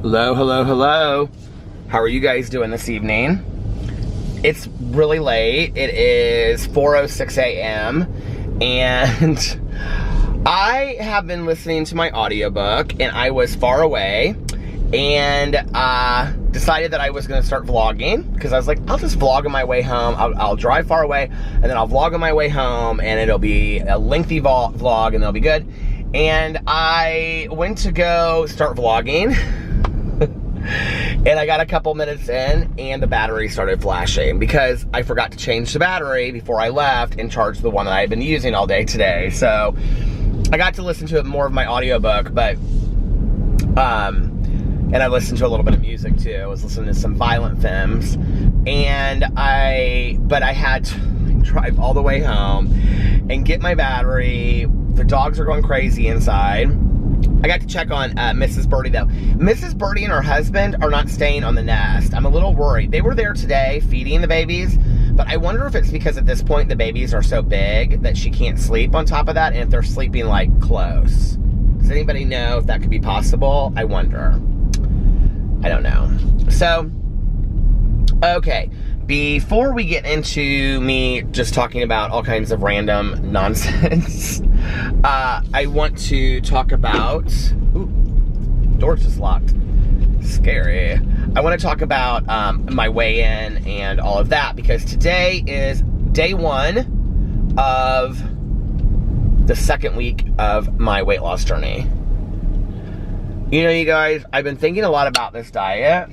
Hello, hello, hello. How are you guys doing this evening? It's really late. It is 4:06 a.m. and I have been listening to my audiobook, and I was far away and decided that I was going to start vlogging because I was like, I'll just vlog on my way home. I'll drive far away and then I'll vlog on my way home, and it'll be a lengthy vlog and it'll be good. And I went to go start vlogging and I got a couple minutes in and the battery started flashing because I forgot to change the battery before I left and charge the one that I had been using all day today. So I got to listen to more of my audiobook, but and I listened to a little bit of music too. I was listening to some Violent Femmes, but I had to drive all the way home and get my battery. The dogs are going crazy inside. I got to check on Mrs. Birdie though. Mrs. Birdie and her husband are not staying on the nest. I'm a little worried. They were there today feeding the babies, but I wonder if it's because at this point the babies are so big that she can't sleep on top of that, and if they're sleeping like close. Does anybody know if that could be possible? I wonder. I don't know. So, okay. Before we get into me just talking about all kinds of random nonsense, I want to talk about... Ooh, door's just locked. Scary. I want to talk about my weigh-in and all of that, because today is day one of the second week of my weight loss journey. You know, you guys, I've been thinking a lot about this diet,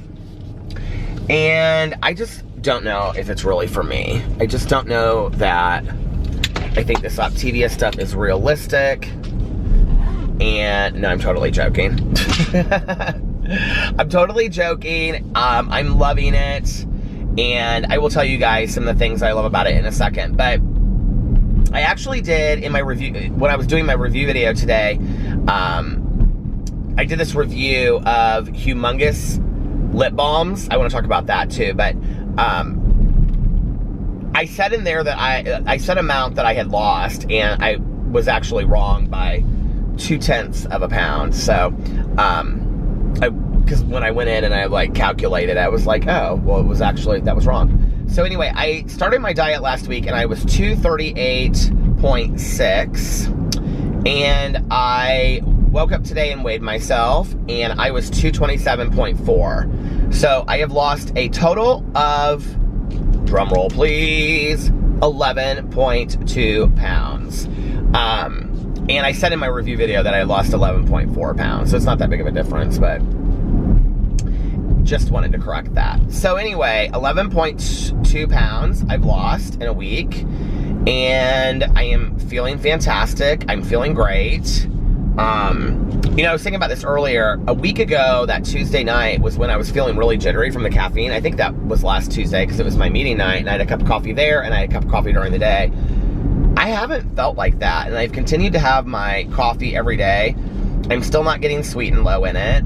and I just don't know if it's really for me. I just don't know that I think this Optavia stuff is realistic. And no, I'm totally joking. I'm totally joking. I'm loving it, and I will tell you guys some of the things I love about it in a second. But I actually did in my review, when I was doing my review video today, I did this review of humongous lip balms. I want to talk about that too, but I said in there that I said amount that I had lost, and I was actually wrong by 0.2 of a pound. So, because when I went in and I like calculated, I was like, oh, well, it was actually, that was wrong. So anyway, I started my diet last week, and I was 238.6, and I woke up today and weighed myself, and I was 227.4. So I have lost a total of, drumroll please, 11.2 pounds. And I said in my review video that I lost 11.4 pounds, so it's not that big of a difference, but just wanted to correct that. So anyway, 11.2 pounds I've lost in a week, and I am feeling fantastic. I'm feeling great. You know, I was thinking about this earlier. A week ago, that Tuesday night was when I was feeling really jittery from the caffeine. I think that was last Tuesday because it was my meeting night, and I had a cup of coffee there, and I had a cup of coffee during the day. I haven't felt like that, and I've continued to have my coffee every day. I'm still not getting sweet and low in it.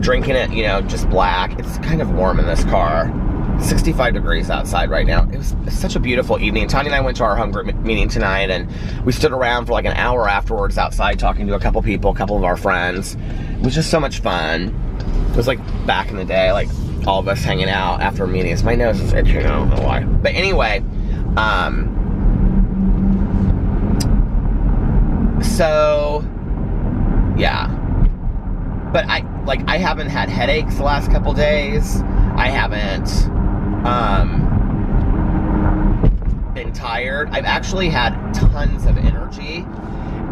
Drinking it, you know, just black. It's kind of warm in this car. 65 degrees outside right now. It was such a beautiful evening. Tanya and I went to our home group meeting tonight, and we stood around for like an hour afterwards outside talking to a couple people, a couple of our friends. It was just so much fun. It was like back in the day, like all of us hanging out after meetings. My nose is itching, I don't know why. But anyway, so yeah. But I haven't had headaches the last couple days. I haven't been tired. I've actually had tons of energy,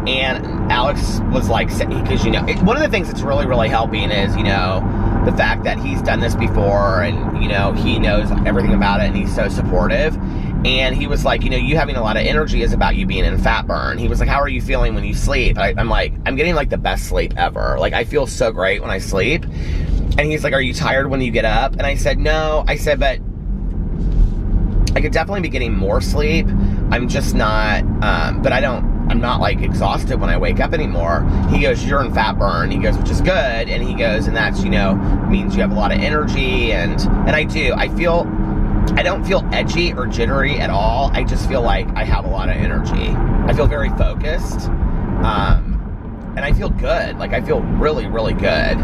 and Alex was like, because, you know, one of the things that's really, really helping is, you know, the fact that he's done this before, and, you know, he knows everything about it, and he's so supportive. And he was like, you know, you having a lot of energy is about you being in fat burn. He was like, how are you feeling when you sleep? I'm like, I'm getting like the best sleep ever. Like, I feel so great when I sleep. And he's like, are you tired when you get up? And I said, no. I said, but I could definitely be getting more sleep. I'm just not, but I'm not like exhausted when I wake up anymore. He goes, you're in fat burn. He goes, which is good. And he goes, and that's, you know, means you have a lot of energy. And I do. I don't feel edgy or jittery at all. I just feel like I have a lot of energy. I feel very focused. And I feel good. Like, I feel really, really good.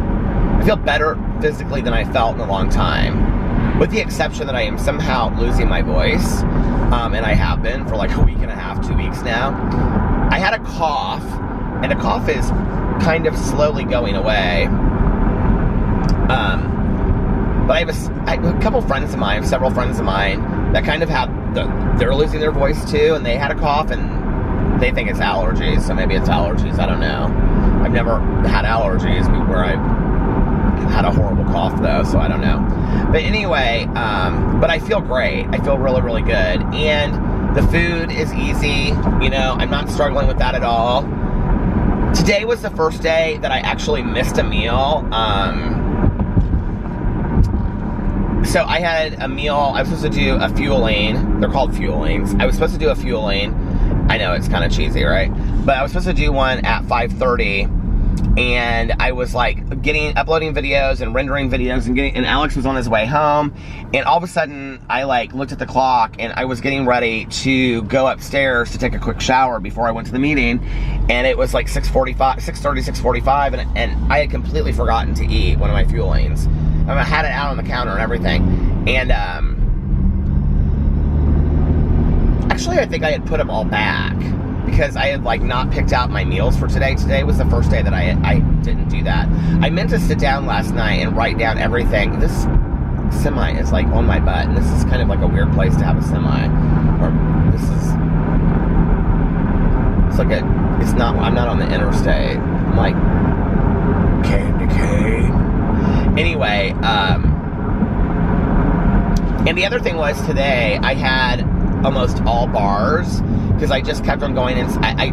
I feel better physically than I felt in a long time. With the exception that I am somehow losing my voice. And I have been for like a week and a half, 2 weeks now. I had a cough, and the cough is kind of slowly going away. But I have a couple friends of mine, several friends of mine, that kind of they're losing their voice too, and they had a cough, and they think it's allergies, so maybe it's allergies, I don't know. I've never had allergies where I had a horrible cough though, so I don't know. But anyway, but I feel great. I feel really, really good. And the food is easy, you know, I'm not struggling with that at all. Today was the first day that I actually missed a meal. So I had a meal, I was supposed to do a fueling. They're called fuelings. I was supposed to do a fueling. I know, it's kind of cheesy, right? But I was supposed to do one at 5:30. And I was like uploading videos and rendering videos and Alex was on his way home. And all of a sudden I like looked at the clock and I was getting ready to go upstairs to take a quick shower before I went to the meeting. And it was like 6:45, and I had completely forgotten to eat one of my fuelings. I had it out on the counter and everything. And actually I think I had put them all back, because I had like not picked out my meals for today. Today was the first day that I didn't do that. I meant to sit down last night and write down everything. This semi is like on my butt, and this is kind of like a weird place to have a semi. Or this is, it's like I'm not on the interstate. I'm like, candy cane. Anyway, and the other thing was today I had almost all bars, because I just kept on going, and I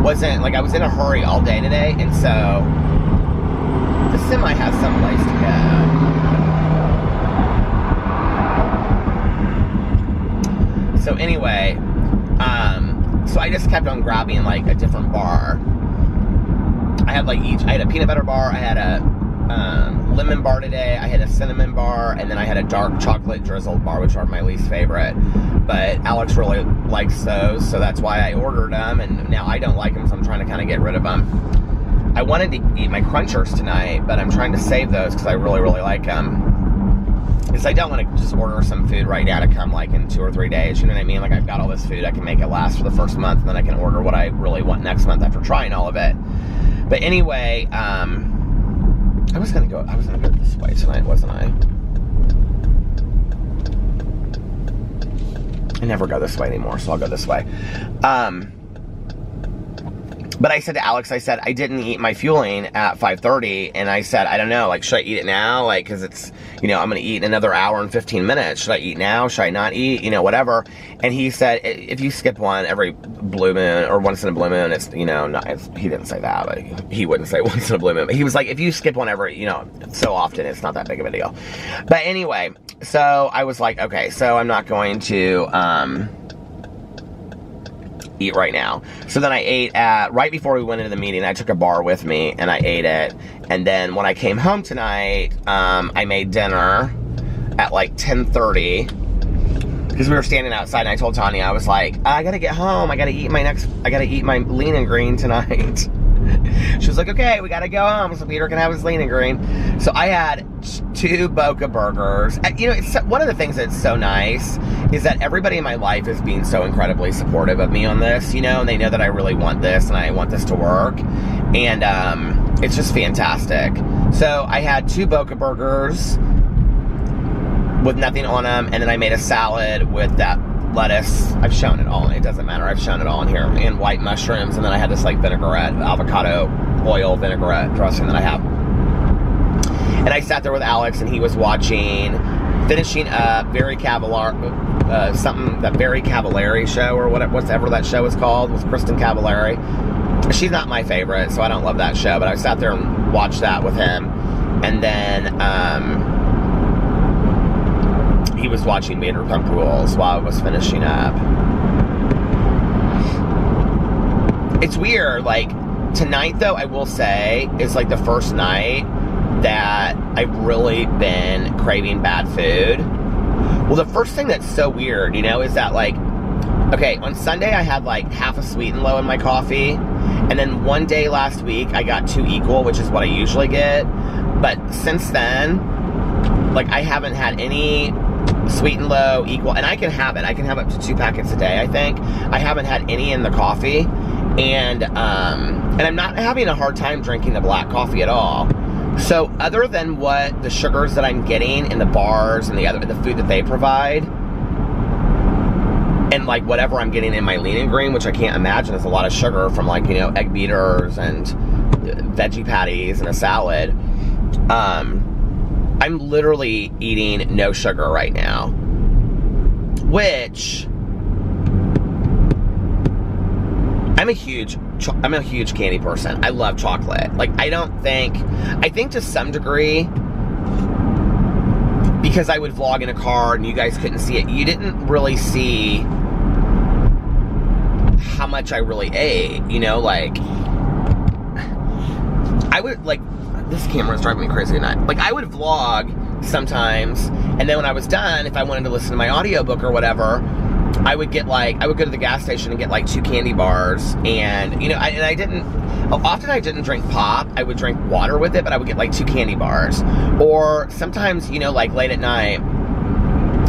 was in a hurry all day today, and so the semi has some place to go. So anyway, so I just kept on grabbing like a different bar. I had a peanut butter bar, I had a lemon bar today, I had a cinnamon bar, and then I had a dark chocolate drizzled bar, which are my least favorite. But Alex really likes those, so that's why I ordered them, and now I don't like them, so I'm trying to kind of get rid of them. I wanted to eat my Crunchers tonight, but I'm trying to save those because I really, really like them. Because I don't want to just order some food right now to come like in 2 or 3 days, you know what I mean? Like I've got all this food, I can make it last for the first month, and then I can order what I really want next month after trying all of it. But anyway, I was gonna go this way tonight, wasn't I? I never go this way anymore, so I'll go this way. But I said to Alex, I didn't eat my fueling at 5:30, and I said, I don't know, like, should I eat it now? Like, because it's, you know, I'm going to eat in another hour and 15 minutes. Should I eat now? Should I not eat? You know, whatever. And he said, if you skip one every blue moon, or once in a blue moon, it's, you know, he didn't say that, but he wouldn't say once in a blue moon. But he was like, if you skip one every, you know, so often, it's not that big of a deal. But anyway, so I was like, okay, so I'm not going to, eat right now. So then I ate right before we went into the meeting, I took a bar with me and I ate it. And then when I came home tonight, I made dinner at like 10:30 because we were standing outside, and I told Tanya, I was like, I gotta get home. I gotta eat my lean and green tonight. She was like, okay, we gotta go home so Peter can have his lean and green. So I had 2 Boca burgers. You know, it's one of the things that's so nice is that everybody in my life is being so incredibly supportive of me on this, you know, and they know that I really want this and I want this to work. And it's just fantastic. So I had 2 Boca burgers with nothing on them, and then I made a salad with that lettuce. I've shown it all, and it doesn't matter. I've shown it all in here. And white mushrooms, and then I had this like vinaigrette, avocado oil vinaigrette dressing that I have. And I sat there with Alex, and he was finishing up Very Cavallari, that Very Cavallari show, or whatever that show is called, with Kristen Cavallari. She's not my favorite, so I don't love that show, but I sat there and watched that with him. And then, he was watching Vanderpump Rules while I was finishing up. It's weird, like, tonight, though, I will say, is like the first night that I've really been craving bad food. Well, the first thing that's so weird, you know, is that, like, okay, on Sunday I had like half a sweet and low in my coffee, and then one day last week I got 2 equal, which is what I usually get. But since then, like, I haven't had any sweet and low equal, and I can have it. I can have up to 2 packets a day, I think. I haven't had any in the coffee, and I'm not having a hard time drinking the black coffee at all. So other than what the sugars that I'm getting in the bars and the food that they provide, and like whatever I'm getting in my lean and green, which I can't imagine is a lot of sugar from, like, you know, egg beaters and veggie patties and a salad, I'm literally eating no sugar right now, which I'm a huge candy person. I love chocolate. Like, I think to some degree, because I would vlog in a car and you guys couldn't see it, you didn't really see how much I really ate, you know, like, I would, like, this camera is driving me crazy tonight. Like, I would vlog sometimes, and then when I was done, if I wanted to listen to my audiobook or whatever, I would go to the gas station and get like 2 candy bars, and, you know, I didn't drink pop. I would drink water with it, but I would get like 2 candy bars. Or sometimes, you know, like late at night,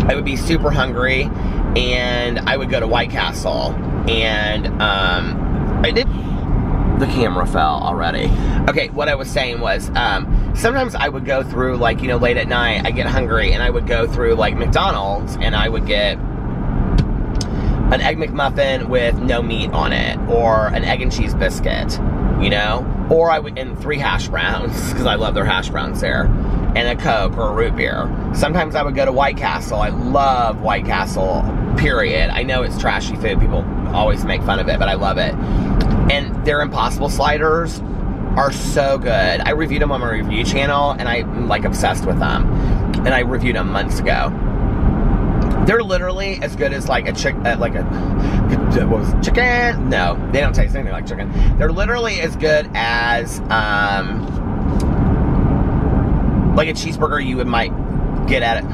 I would be super hungry, and I would go to White Castle, and the camera fell already. Okay, what I was saying was, sometimes I would go through, like, you know, late at night, I get hungry, and I would go through, like, McDonald's, and I would get an Egg McMuffin with no meat on it, or an egg and cheese biscuit, you know? Or and 3 hash browns, because I love their hash browns there, and a Coke or a root beer. Sometimes I would go to White Castle. I love White Castle, period. I know it's trashy food. People always make fun of it, but I love it. And their Impossible sliders are so good. I reviewed them on my review channel, and I'm, like, obsessed with them. And I reviewed them months ago. They're literally as good as, like, chicken? No, they don't taste anything like chicken. They're literally as good as, like a cheeseburger you might get at it.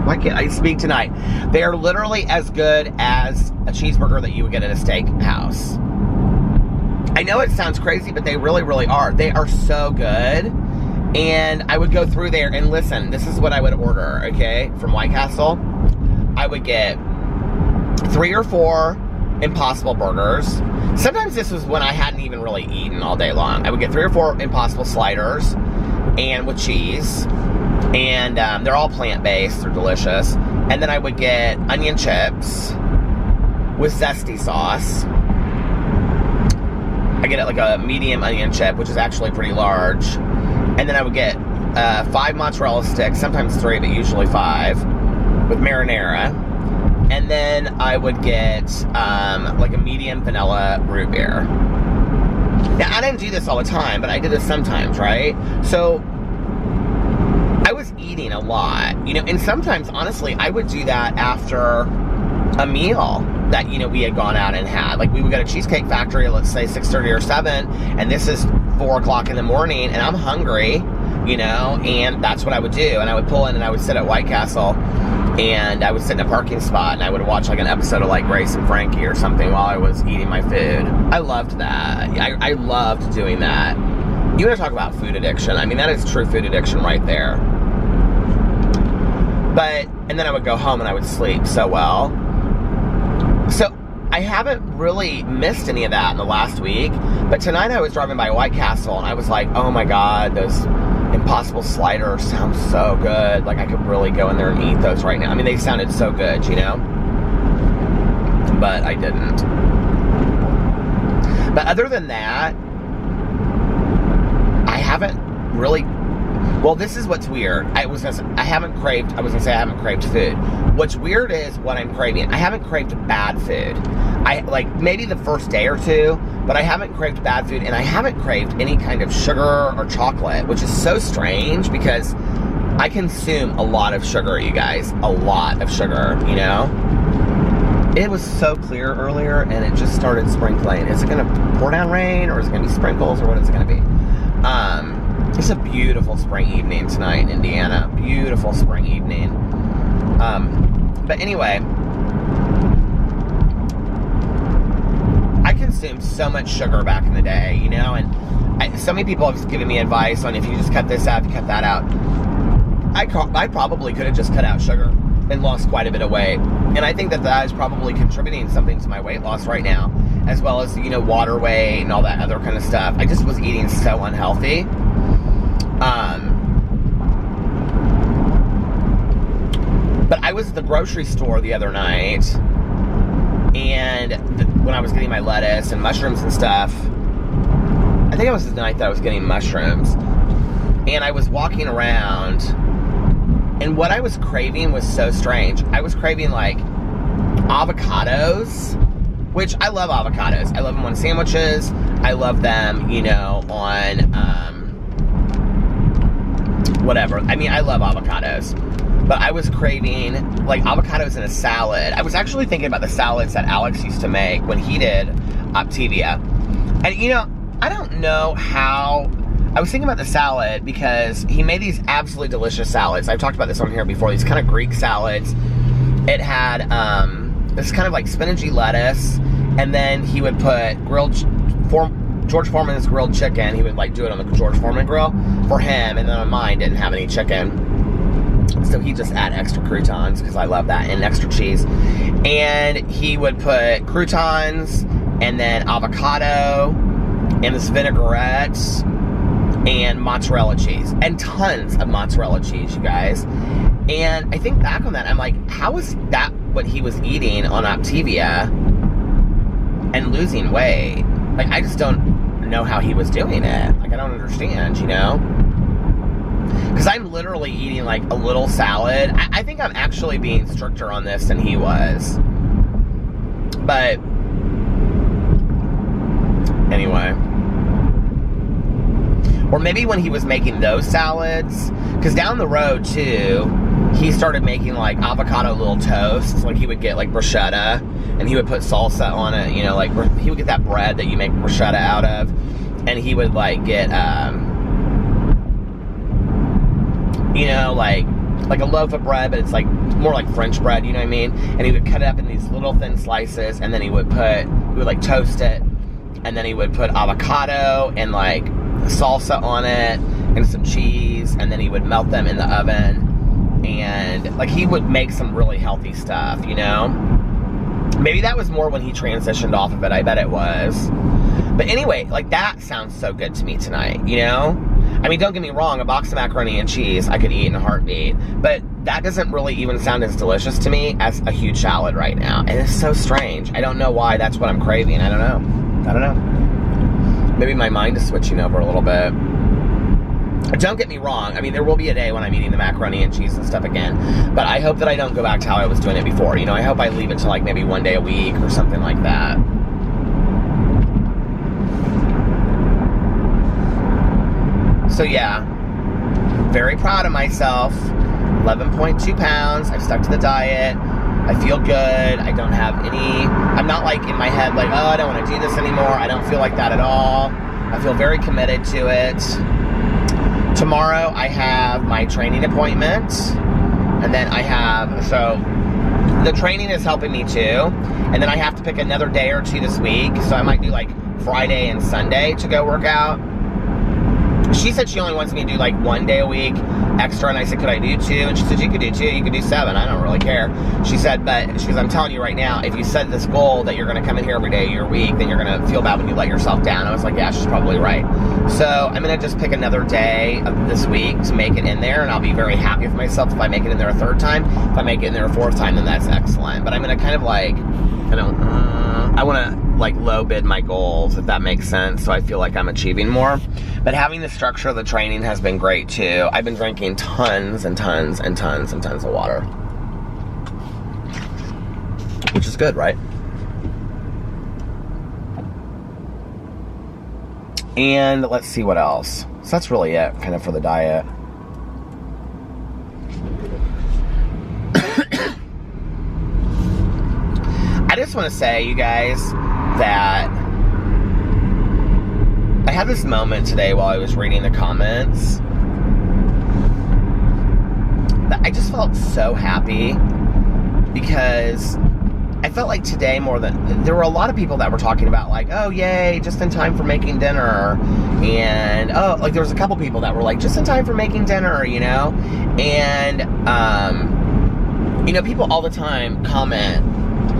Why can't I speak tonight? They are literally as good as a cheeseburger that you would get at a steakhouse. I know it sounds crazy, but they really, really are. They are so good. And I would go through there, and listen, this is what I would order, okay, from White Castle. I would get 3 or 4 Impossible burgers. Sometimes this was when I hadn't even really eaten all day long. I would get 3 or 4 Impossible sliders, and with cheese, and they're all plant-based. They're delicious. And then I would get onion chips with zesty sauce. I get it like a medium onion chip, which is actually pretty large. And then I would get 5 mozzarella sticks, sometimes 3, but usually 5. With marinara. And then I would get like a medium vanilla root beer. Now, I didn't do this all the time, but I did this sometimes, right? So I was eating a lot, you know, and sometimes, honestly, I would do that after a meal that, you know, we had gone out and had. Like, we would go to Cheesecake Factory at, let's say, 6:30 or 7, and this is 4 o'clock in the morning, and I'm hungry, you know, and that's what I would do. And I would pull in, and I would sit at White Castle, and I would sit in a parking spot, and I would watch like an episode of like Grace and Frankie or something while I was eating my food. I loved that. I loved doing that. You want to talk about food addiction? I mean, that is true food addiction right there. And then I would go home and I would sleep so well. So I haven't really missed any of that in the last week, but tonight I was driving by White Castle, and I was like, oh my God, those Impossible sliders sound so good. Like, I could really go in there and eat those right now. I mean, they sounded so good, you know? But I didn't. But other than that, I haven't really... Well, this is what's weird. I haven't craved food. What's weird is what I'm craving. I haven't craved bad food. Like, maybe the first day or 2, but I haven't craved bad food, and I haven't craved any kind of sugar or chocolate, which is so strange because I consume a lot of sugar, you guys. A lot of sugar, you know? It was so clear earlier, and it just started sprinkling. Is it going to pour down rain, or is it going to be sprinkles, or what is it going to be? It's a beautiful spring evening tonight in Indiana. Beautiful spring evening. But anyway, I consumed so much sugar back in the day, you know, and so many people have given me advice on if you just cut this out, if you cut that out. I probably could have just cut out sugar and lost quite a bit of weight. And I think that is probably contributing something to my weight loss right now, as well as, you know, water weight and all that other kind of stuff. I just was eating so unhealthy. But I was at the grocery store the other night, and when I was getting my lettuce and mushrooms and stuff, I think it was the night that I was getting mushrooms, and I was walking around, and what I was craving was so strange. I was craving, like, avocados, which I love avocados. I love them on sandwiches. I love them, you know, on, whatever. I mean, I love avocados. But I was craving, like, avocados in a salad. I was actually thinking about the salads that Alex used to make when he did Optivia. And, you know, I don't know how... I was thinking about the salad because he made these absolutely delicious salads. I've talked about this on here before. These kind of Greek salads. It had this kind of like spinachy lettuce, and then he would put George Foreman's grilled chicken. He would like do it on the George Foreman grill for him, and then on mine didn't have any chicken. So he just add extra croutons because I love that, and extra cheese. And he would put croutons and then avocado and this vinaigrette and mozzarella cheese, and tons of mozzarella cheese, you guys. And I think back on that, I'm like, how is that what he was eating on Optivia and losing weight? Like, I just don't know how he was doing it. Like, I don't understand, you know? Because I'm literally eating, like, a little salad. I think I'm actually being stricter on this than he was. But, anyway. Or maybe when he was making those salads, because down the road, too, he started making, like, avocado little toasts. Like, he would get, like, bruschetta, and he would put salsa on it, you know, like, he would get that bread that you make bruschetta out of, and he would, like, get, you know, like a loaf of bread, but it's, like, more like French bread, you know what I mean? And he would cut it up in these little thin slices, and then he would, like, toast it, and then he would put avocado and, like, salsa on it and some cheese, and then he would melt them in the oven, and like he would make some really healthy stuff, you know. Maybe that was more when he transitioned off of it. I bet it was. But anyway, like, that sounds so good to me tonight, you know. I mean, don't get me wrong, a box of macaroni and cheese I could eat in a heartbeat, but that doesn't really even sound as delicious to me as a huge salad right now. And it's so strange. I don't know why that's what I'm craving. I don't know. Maybe my mind is switching over a little bit. Don't get me wrong. I mean, there will be a day when I'm eating the macaroni and cheese and stuff again. But I hope that I don't go back to how I was doing it before. You know, I hope I leave it to like maybe one day a week or something like that. So yeah, very proud of myself. 11.2 pounds. I've stuck to the diet. I feel good. I don't have any, I'm not like in my head like, oh, I don't want to do this anymore. I don't feel like that at all. I feel very committed to it. Tomorrow I have my training appointment. And then I have, so the training is helping me too. And then I have to pick another day or two this week. So I might do like Friday and Sunday to go work out. She said she only wants me to do like 1 day a week extra, and I said, could I do 2? And she said, you could do 2, you could do 7, I don't really care. She said, but she goes, I'm telling you right now, if you set this goal that you're going to come in here every day of your week, then you're going to feel bad when you let yourself down. I was like, yeah, she's probably right. So I'm going to just pick another day of this week to make it in there, and I'll be very happy with myself if I make it in there a 3rd time. If I make it in there a 4th time, then that's excellent. But I'm going to kind of like, I want to like low bid my goals, if that makes sense, so I feel like I'm achieving more. But having the structure of the training has been great too. I've been drinking tons and tons and tons and tons of water, which is good, right? And let's see what else. So that's really it kind of for the diet. I just want to say, you guys, that I had this moment today while I was reading the comments that I just felt so happy, because I felt like today more than, there were a lot of people that were talking about like, oh yay, just in time for making dinner, and oh, like there was a couple people that were like, just in time for making dinner, you know, and you know, people all the time comment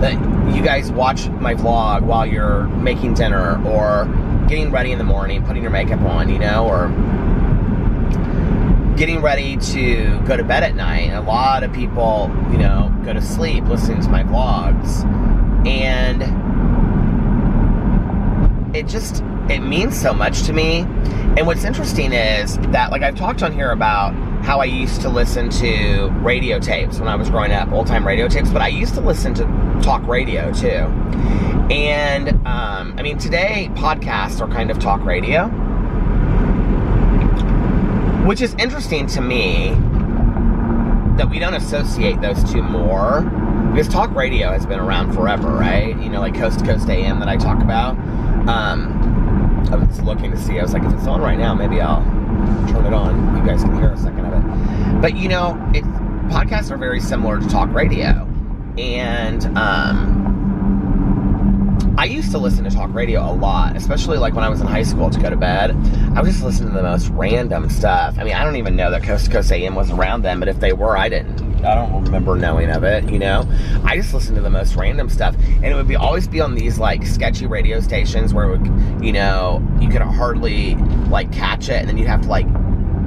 that you guys watch my vlog while you're making dinner or getting ready in the morning, putting your makeup on, you know, or getting ready to go to bed at night. A lot of people, you know, go to sleep listening to my vlogs, and it means so much to me. And what's interesting is that, like, I've talked on here about how I used to listen to radio tapes when I was growing up, old-time radio tapes, but I used to listen to talk radio too. And I mean, today podcasts are kind of talk radio, which is interesting to me that we don't associate those two more, because talk radio has been around forever, right? You know, like Coast to Coast AM that I talk about. I was looking to see, I was like, if it's on right now, maybe I'll turn it on. You guys can hear a second of it. But you know, podcasts are very similar to talk radio. And I used to listen to talk radio a lot, especially like when I was in high school to go to bed. I would just listen to the most random stuff. I mean, I don't even know that Coast to Coast AM was around then, but if they were, I don't remember knowing of it, you know? I just listened to the most random stuff, and it would always be on these like sketchy radio stations where it would, you know, you could hardly like catch it, and then you'd have to like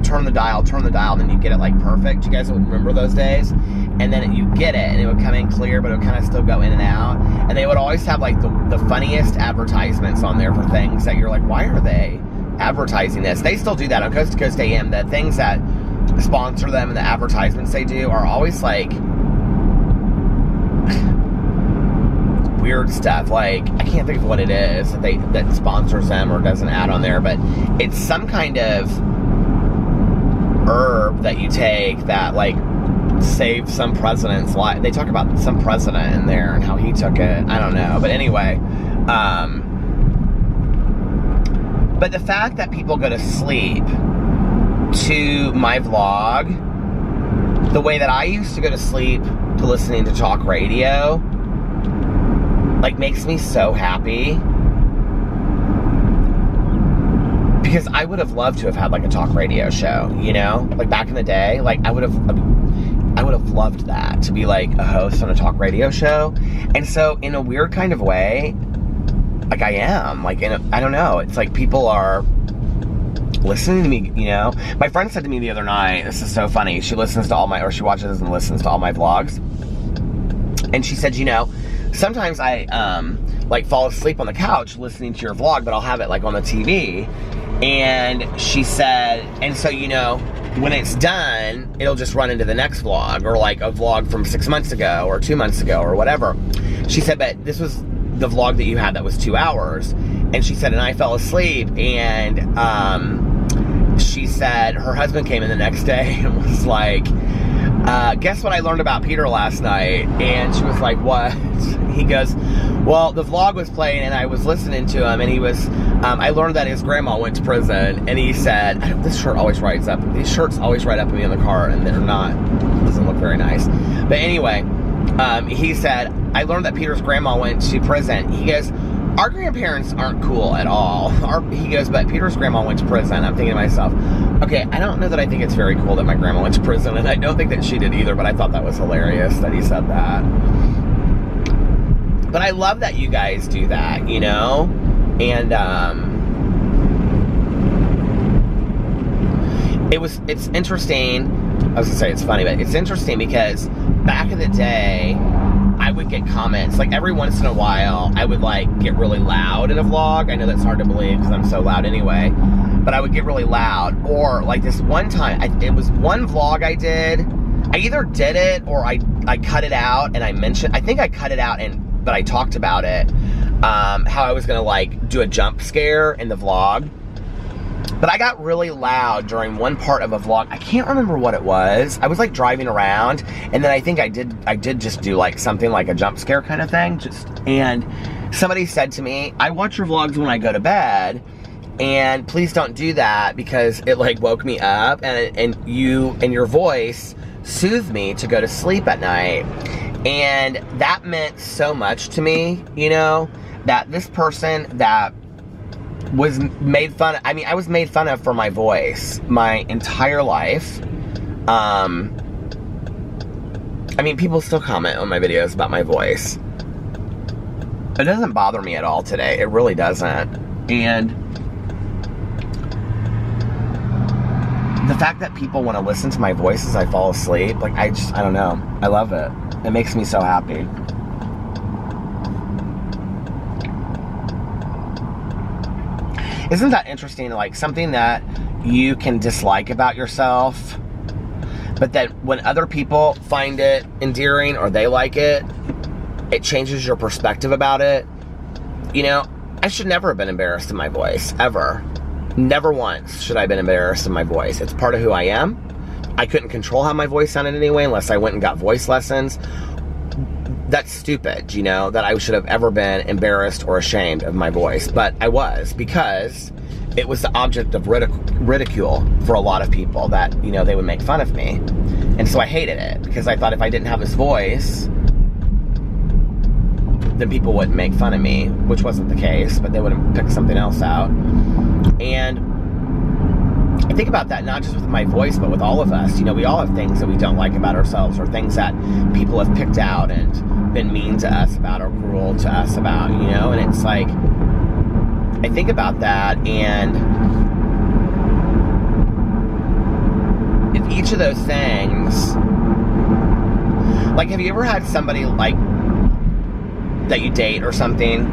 turn the dial, and then you get it like perfect. You guys would remember those days? And then you get it, and it would come in clear, but it would kind of still go in and out. And they would always have like the funniest advertisements on there for things that you're like, why are they advertising this? They still do that on Coast to Coast AM. The things that sponsor them and the advertisements they do are always like weird stuff. Like, I can't think of what it is that sponsors them or does an ad on there, but it's some kind of herb that you take that like saved some president's life. They talk about some president in there and how he took it. I don't know, but anyway, but the fact that people go to sleep to my vlog the way that I used to go to sleep to listening to talk radio, like, makes me so happy. Because I would have loved to have had like a talk radio show, you know, like back in the day. Like, I would have loved that, to be like a host on a talk radio show. And so in a weird kind of way, like, I am like, I don't know, it's like people are listening to me, you know. My friend said to me the other night, this is so funny, she watches and listens to all my vlogs, and she said, you know, sometimes I like fall asleep on the couch listening to your vlog, but I'll have it like on the TV. And she said, and so, you know, when it's done, it'll just run into the next vlog, or like a vlog from 6 months ago or 2 months ago or whatever. She said, but this was the vlog that you had that was 2 hours. And she said, and I fell asleep, and she said her husband came in the next day and was like, guess what I learned about Peter last night? And she was like, what? He goes, well, the vlog was playing and I was listening to him, and he was, I learned that his grandma went to prison, and he said, this shirt always rides up, these shirts always ride up at me in the car, and they're not, it doesn't look very nice. But anyway, he said, I learned that Peter's grandma went to prison. He goes, our grandparents aren't cool at all. He goes, but Peter's grandma went to prison. I'm thinking to myself, okay, I don't know that I think it's very cool that my grandma went to prison, and I don't think that she did either, but I thought that was hilarious that he said that. But I love that you guys do that, you know? And, it's interesting. I was gonna say it's funny, but it's interesting because back in the day, I would get comments, like every once in a while, I would like get really loud in a vlog. I know that's hard to believe because I'm so loud anyway, but I would get really loud. Or like this one time, it was one vlog I did. I either did it or I cut it out, and I think I cut it out, but I talked about it, how I was gonna like do a jump scare in the vlog. But I got really loud during one part of a vlog. I can't remember what it was. I was like driving around, and then I think I did just do like something like a jump scare kind of thing. And somebody said to me, I watch your vlogs when I go to bed, and please don't do that because it like woke me up, and you and your voice soothed me to go to sleep at night. And that meant so much to me, you know, that this person that was made fun of, I mean, I was made fun of for my voice my entire life. I mean, people still comment on my videos about my voice. It doesn't bother me at all today. It really doesn't. And the fact that people want to listen to my voice as I fall asleep, like, I don't know. I love it. It makes me so happy. Isn't that interesting? Like, something that you can dislike about yourself, but that when other people find it endearing or they like it, it changes your perspective about it. You know, I should never have been embarrassed in my voice, ever. Never once should I have been embarrassed in my voice. It's part of who I am. I couldn't control how my voice sounded anyway unless I went and got voice lessons. That's stupid, you know, that I should have ever been embarrassed or ashamed of my voice. But I was, because it was the object of ridicule for a lot of people, that, you know, they would make fun of me. And so I hated it, because I thought if I didn't have this voice, then people wouldn't make fun of me, which wasn't the case, but they would have picked something else out. And I think about that not just with my voice, but with all of us. You know, we all have things that we don't like about ourselves, or things that people have picked out and been mean to us about, or cruel to us about, you know? And it's like, I think about that, and if each of those things, like, have you ever had somebody, like, that you date or something,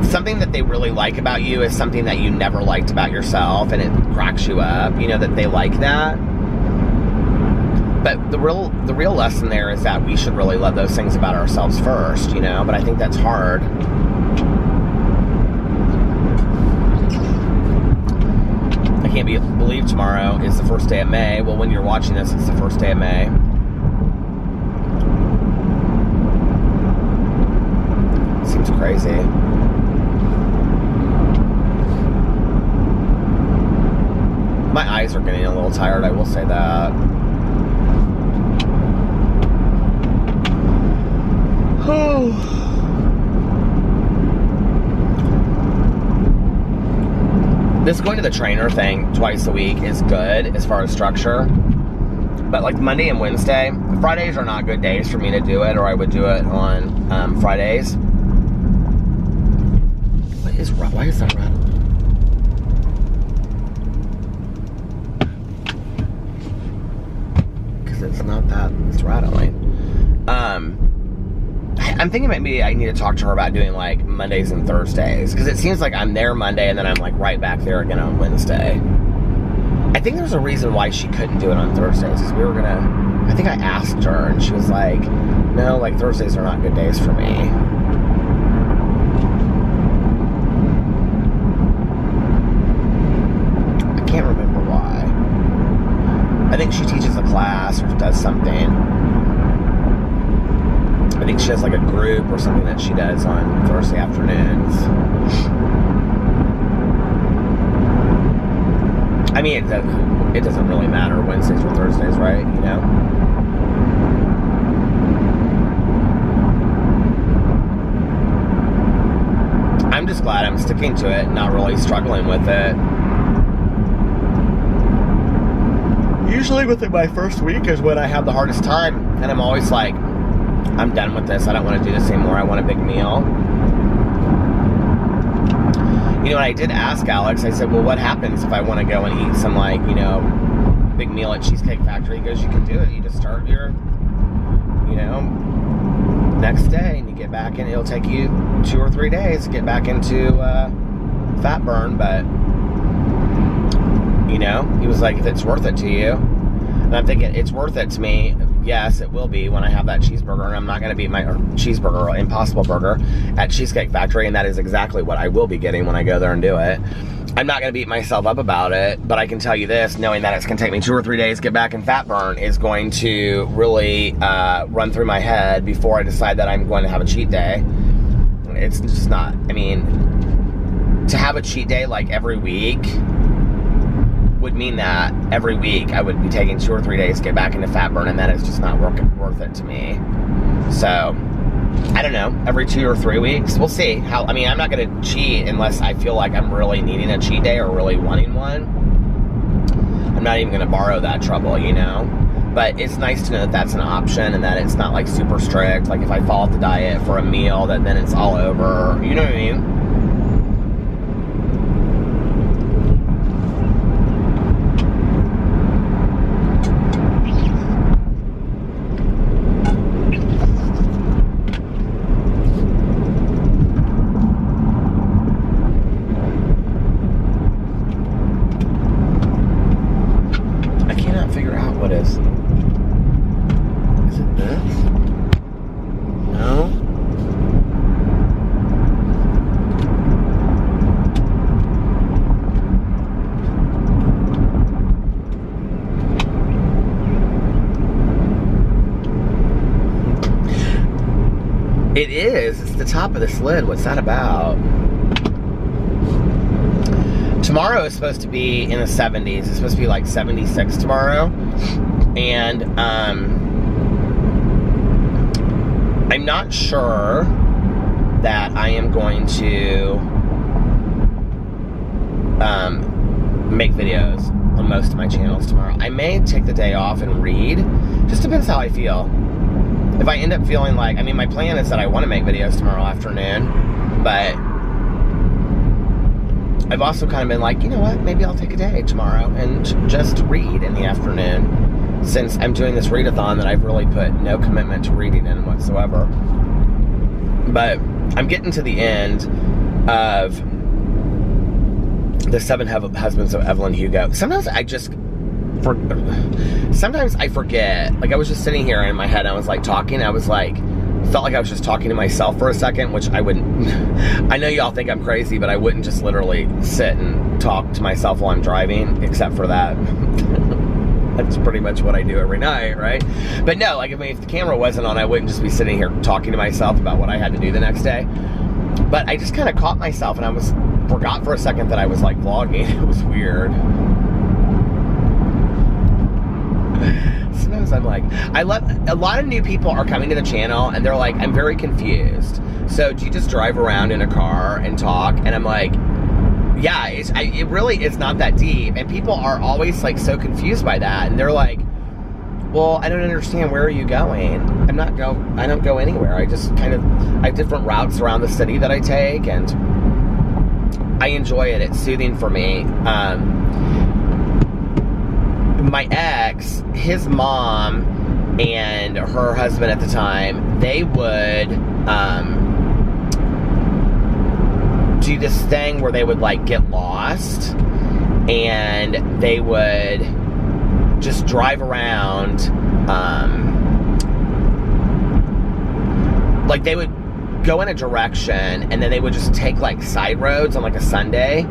something that they really like about you is something that you never liked about yourself, and it cracks you up, you know, that they like that. But the real lesson there is that we should really love those things about ourselves first, you know, but I think that's hard. I can't believe tomorrow is the first day of May. Well, when you're watching this, it's the first day of May. Seems crazy. My eyes are getting a little tired, I will say that. This going to the trainer thing twice a week is good as far as structure. But like Monday and Wednesday, Fridays are not good days for me to do it, or I would do it on Fridays. Why is that rattling? Because it's not that, it's rattling. I'm thinking maybe I need to talk to her about doing like Mondays and Thursdays, because it seems like I'm there Monday and then I'm like right back there again on Wednesday. I think there's a reason why she couldn't do it on Thursdays, because I think I asked her and she was like, no, like Thursdays are not good days for me. I think she teaches a class or does something. I think she has like a group or something that she does on Thursday afternoons. I mean, it doesn't really matter Wednesdays or Thursdays, right? You know? I'm just glad I'm sticking to it, not really struggling with it. Usually within my first week is when I have the hardest time, and I'm always like, I'm done with this, I don't want to do this anymore, I want a big meal. You know, and I did ask Alex, I said, well, what happens if I want to go and eat some, like, you know, big meal at Cheesecake Factory? He goes, you can do it, you just start your, you know, next day, and you get back in, it'll take you 2 or 3 days to get back into fat burn, but you know, he was like, if it's worth it to you. And I'm thinking, it's worth it to me. Yes, it will be when I have that cheeseburger, and I'm not going to beat my cheeseburger, Impossible Burger, at Cheesecake Factory, and that is exactly what I will be getting when I go there and do it. I'm not going to beat myself up about it, but I can tell you this, knowing that it's going to take me 2 or 3 days to get back in fat burn is going to really run through my head before I decide that I'm going to have a cheat day. It's just not, I mean, to have a cheat day like every week would mean that every week I would be taking 2 or 3 days to get back into fat burn, and that is just not worth it to me. So, I don't know, every 2 or 3 weeks. We'll see how, I mean, I'm not going to cheat unless I feel like I'm really needing a cheat day or really wanting one. I'm not even going to borrow that trouble, you know? But it's nice to know that that's an option and that it's not like super strict. Like if I fall off the diet for a meal, that then it's all over. You know what I mean? It is. It's the top of this lid. What's that about? Tomorrow is supposed to be in the 70s. It's supposed to be like 76 tomorrow. And I'm not sure that I am going to make videos on most of my channels tomorrow. I may take the day off and read. Just depends how I feel. If I end up feeling like, I mean, my plan is that I want to make videos tomorrow afternoon, but I've also kind of been like, you know what, maybe I'll take a day tomorrow and just read in the afternoon, since I'm doing this readathon that I've really put no commitment to reading in whatsoever. But I'm getting to the end of The 7 Husbands of Evelyn Hugo. Sometimes I forget. Like, I was just sitting here in my head, I was like talking, I was like, felt like I was just talking to myself for a second, which I wouldn't. I know y'all think I'm crazy, but I wouldn't just literally sit and talk to myself while I'm driving, except for that. That's pretty much what I do every night, right? But no, like, if the camera wasn't on, I wouldn't just be sitting here talking to myself about what I had to do the next day. But I just kind of caught myself, and I forgot for a second that I was like vlogging. It was weird. Sometimes I'm like, a lot of new people are coming to the channel and they're like, I'm very confused. So do you just drive around in a car and talk? And I'm like, yeah, it really is not that deep. And people are always like so confused by that. And they're like, well, I don't understand. Where are you going? I don't go anywhere. I just I have different routes around the city that I take, and I enjoy it. It's soothing for me. My ex, his mom and her husband at the time, they would do this thing where they would like get lost, and they would just drive around, like they would go in a direction and then they would just take like side roads on like a Sunday.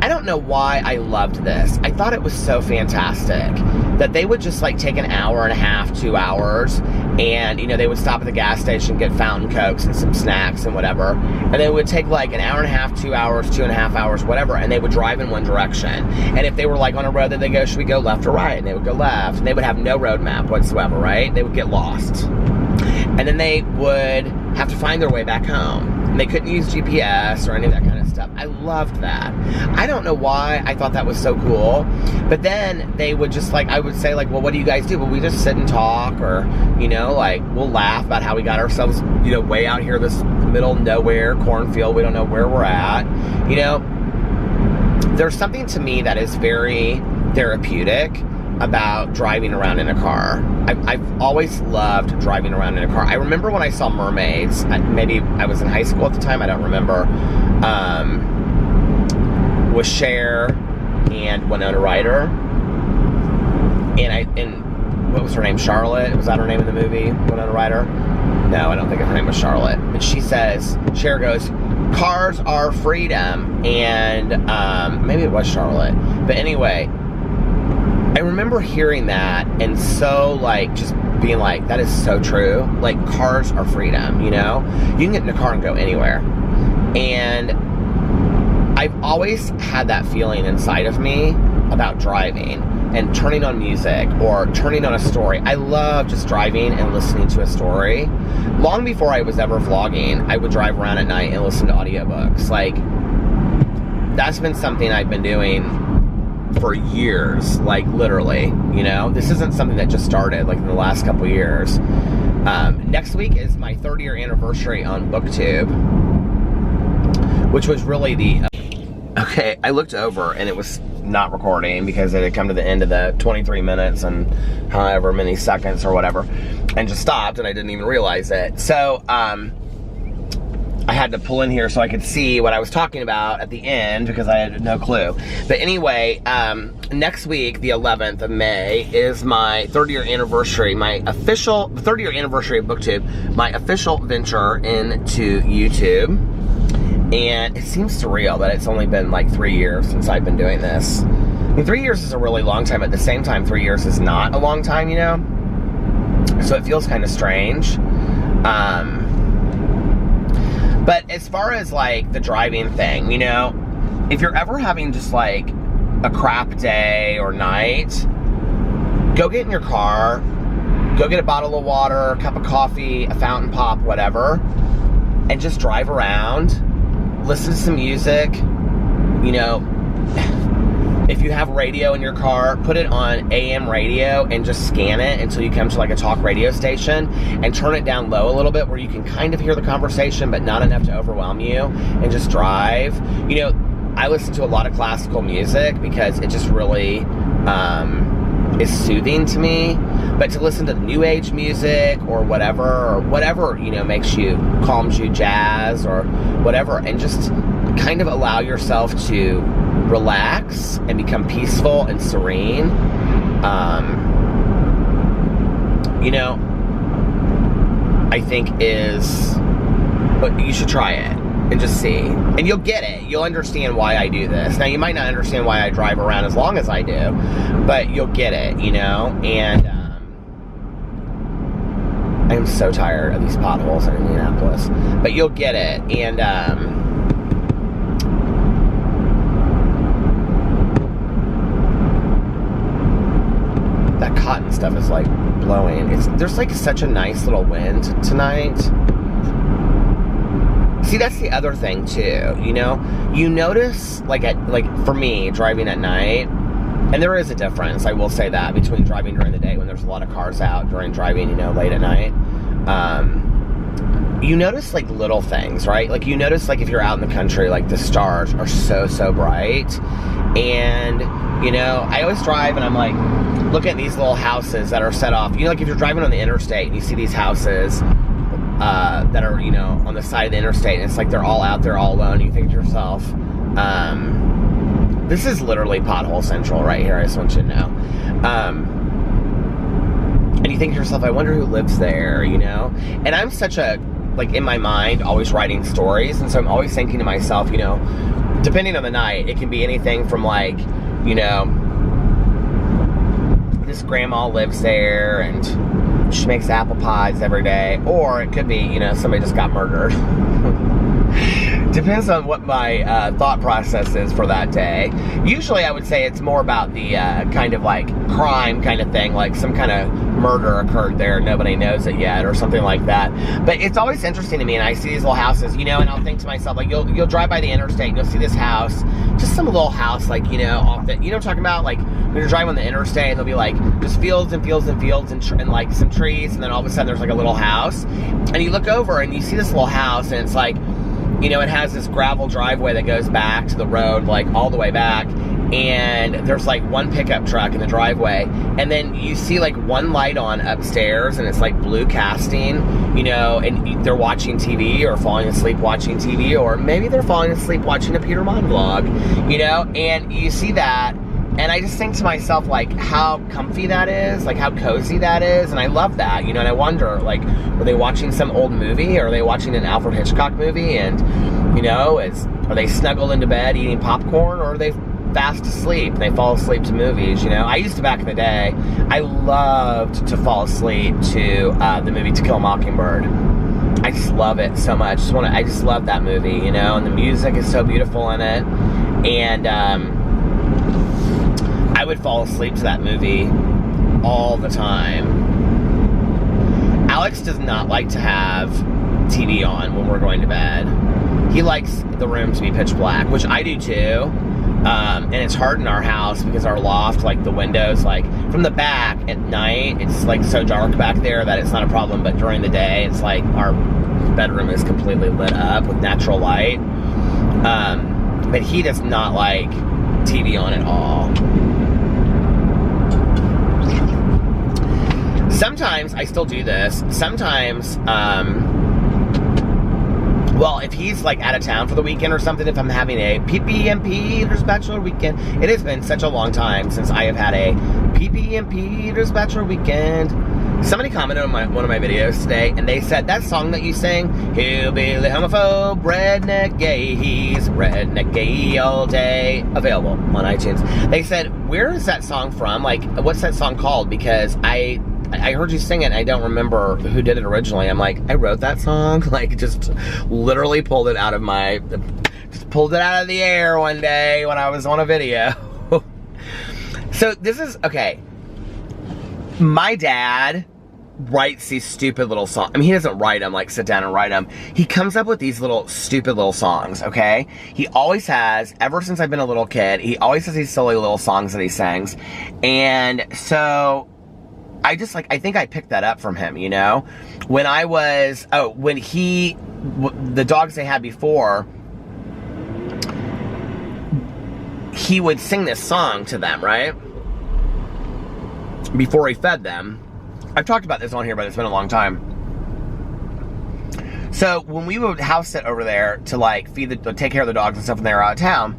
I don't know why I loved this. I thought it was so fantastic that they would just like take an hour and a half, 2 hours, and you know, they would stop at the gas station, get fountain cokes and some snacks and whatever, and they would take like an hour and a half, 2 hours, 2.5 hours, whatever, and they would drive in one direction. And if they were like on a road that they go, should we go left or right? And they would go left, and they would have no road map whatsoever, right? They would get lost. And then they would have to find their way back home. And they couldn't use GPS or any of that kind of stuff. I loved that. I don't know why I thought that was so cool. But then they would just like, I would say like, well, what do you guys do? Well, we just sit and talk, or, you know, like we'll laugh about how we got ourselves, you know, way out here, this middle of nowhere cornfield. We don't know where we're at. You know, there's something to me that is very therapeutic about driving around in a car. I've always loved driving around in a car. I remember when I saw Mermaids, maybe I was in high school at the time, I don't remember, with Cher and Winona Ryder, and what was her name, Charlotte? Was that her name in the movie, Winona Ryder? No, I don't think her name was Charlotte. But she says, Cher goes, cars are freedom, and maybe it was Charlotte. But anyway, I remember hearing that and so like just being like, that is so true. Like, cars are freedom, you know? You can get in a car and go anywhere. And I've always had that feeling inside of me about driving and turning on music or turning on a story. I love just driving and listening to a story. Long before I was ever vlogging, I would drive around at night and listen to audiobooks. Like, that's been something I've been doing for years, like literally, you know. This isn't something that just started like in the last couple years. Next week is my 3rd-year anniversary on BookTube, which was really the... Okay, I looked over and it was not recording because it had come to the end of the 23 minutes and however many seconds or whatever, and just stopped, and I didn't even realize it. So, I had to pull in here so I could see what I was talking about at the end because I had no clue. But anyway, next week, the 11th of May, is my 3rd-year anniversary, my official 3rd-year anniversary of BookTube, my official venture into YouTube. And it seems surreal that it's only been like 3 years since I've been doing this. I mean, 3 years is a really long time. At the same time, 3 years is not a long time, you know? So it feels kind of strange. But as far as like the driving thing, you know, if you're ever having just like a crap day or night, go get in your car, go get a bottle of water, a cup of coffee, a fountain pop, whatever, and just drive around, listen to some music. You know, if you have radio in your car, put it on AM radio and just scan it until you come to like a talk radio station, and turn it down low a little bit where you can kind of hear the conversation but not enough to overwhelm you, and just drive. You know, I listen to a lot of classical music because it just really is soothing to me. But to listen to new age music or whatever, you know, makes you, calms you, jazz or whatever, and just kind of allow yourself to relax and become peaceful and serene, you know, I think is, but you should try it and just see, and you'll get it. You'll understand why I do this. Now, you might not understand why I drive around as long as I do, but you'll get it, you know. And I am so tired of these potholes in Indianapolis, but you'll get it. And that cotton stuff is like blowing. There's like such a nice little wind tonight. See, that's the other thing too, you know? You notice, like for me, driving at night, and there is a difference, I will say that, between driving during the day when there's a lot of cars out, during driving, you know, late at night. You notice like little things, right? Like you notice, like if you're out in the country, like the stars are so bright. And, you know, I always drive and I'm like, look at these little houses that are set off. You know, like if you're driving on the interstate and you see these houses that are, you know, on the side of the interstate, and it's like they're all out there all alone, and you think to yourself, this is literally pothole central right here, I just want you to know. And you think to yourself, I wonder who lives there, you know? And I'm such a, like, in my mind, always writing stories, and so I'm always thinking to myself, you know, depending on the night, it can be anything from, like, you know, this grandma lives there and she makes apple pies every day, or it could be, you know, somebody just got murdered. Depends on what my thought process is for that day. Usually I would say it's more about the kind of like crime kind of thing, like some kind of murder occurred there, nobody knows it yet, or something like that. But it's always interesting to me, and I see these little houses, you know, and I'll think to myself, like, you'll drive by the interstate and you'll see this house, just some little house, like, you know, off the, you know what I'm talking about? Like, when you're driving on the interstate, there'll be like just fields and fields and fields and like some trees, and then all of a sudden there's like a little house, and you look over and you see this little house, and it's like, you know, it has this gravel driveway that goes back to the road, like all the way back, and there's like one pickup truck in the driveway, and then you see like one light on upstairs, and it's like blue casting, you know, and they're watching TV or falling asleep watching TV, or maybe they're falling asleep watching a Peter Monn vlog, you know, and you see that, and I just think to myself, like, how comfy that is, like how cozy that is, and I love that, you know, and I wonder, like, are they watching some old movie, or are they watching an Alfred Hitchcock movie, and, you know, are they snuggled into bed eating popcorn, or are they fast asleep and they fall asleep to movies, you know? I used to, back in the day, I loved to fall asleep to the movie To Kill a Mockingbird. I just love it so much. I just love that movie, you know, and the music is so beautiful in it, and I would fall asleep to that movie all the time. Alex does not like to have TV on when we're going to bed. He likes the room to be pitch black, which I do too. And it's hard in our house because our loft, like the windows, like from the back at night, it's like so dark back there that it's not a problem. But during the day, it's like our bedroom is completely lit up with natural light. But he does not like TV on at all. Sometimes I still do this. Sometimes, well, if he's like out of town for the weekend or something, if I'm having a PPMP Eaters Bachelor weekend, it has been such a long time since I have had a PPMP Eaters Bachelor weekend. Somebody commented on one of my videos today, and they said, that song that you sing, hillbilly homophobe, redneck gay, he's redneck gay all day, available on iTunes. They said, where is that song from? Like, what's that song called? Because I heard you sing it, and I don't remember who did it originally. I'm like, I wrote that song? Like, just literally pulled it out of the air one day when I was on a video. So this is, okay. My dad writes these stupid little songs. I mean, he doesn't write them, like sit down and write them. He comes up with these little stupid little songs, okay? He always has, ever since I've been a little kid, he always has these silly little songs that he sings. And so I just like, I think I picked that up from him, you know? When I was, the dogs they had before, he would sing this song to them, right? Before he fed them. I've talked about this on here, but it's been a long time. So when we would house sit over there to like take care of the dogs and stuff when they were out of town,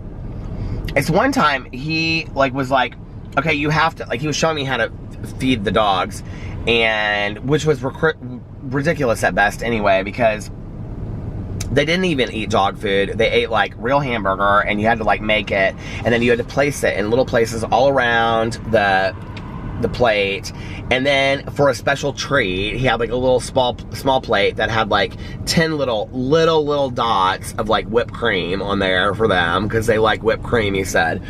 it's one time he like was like, okay, you have to, like he was showing me how to feed the dogs, and which was ridiculous at best anyway, because they didn't even eat dog food. They ate like real hamburger, and you had to like make it, and then you had to place it in little places all around the plate. And then for a special treat, he had like a little small plate that had like 10 little dots of like whipped cream on there for them, because they like whipped cream, he said.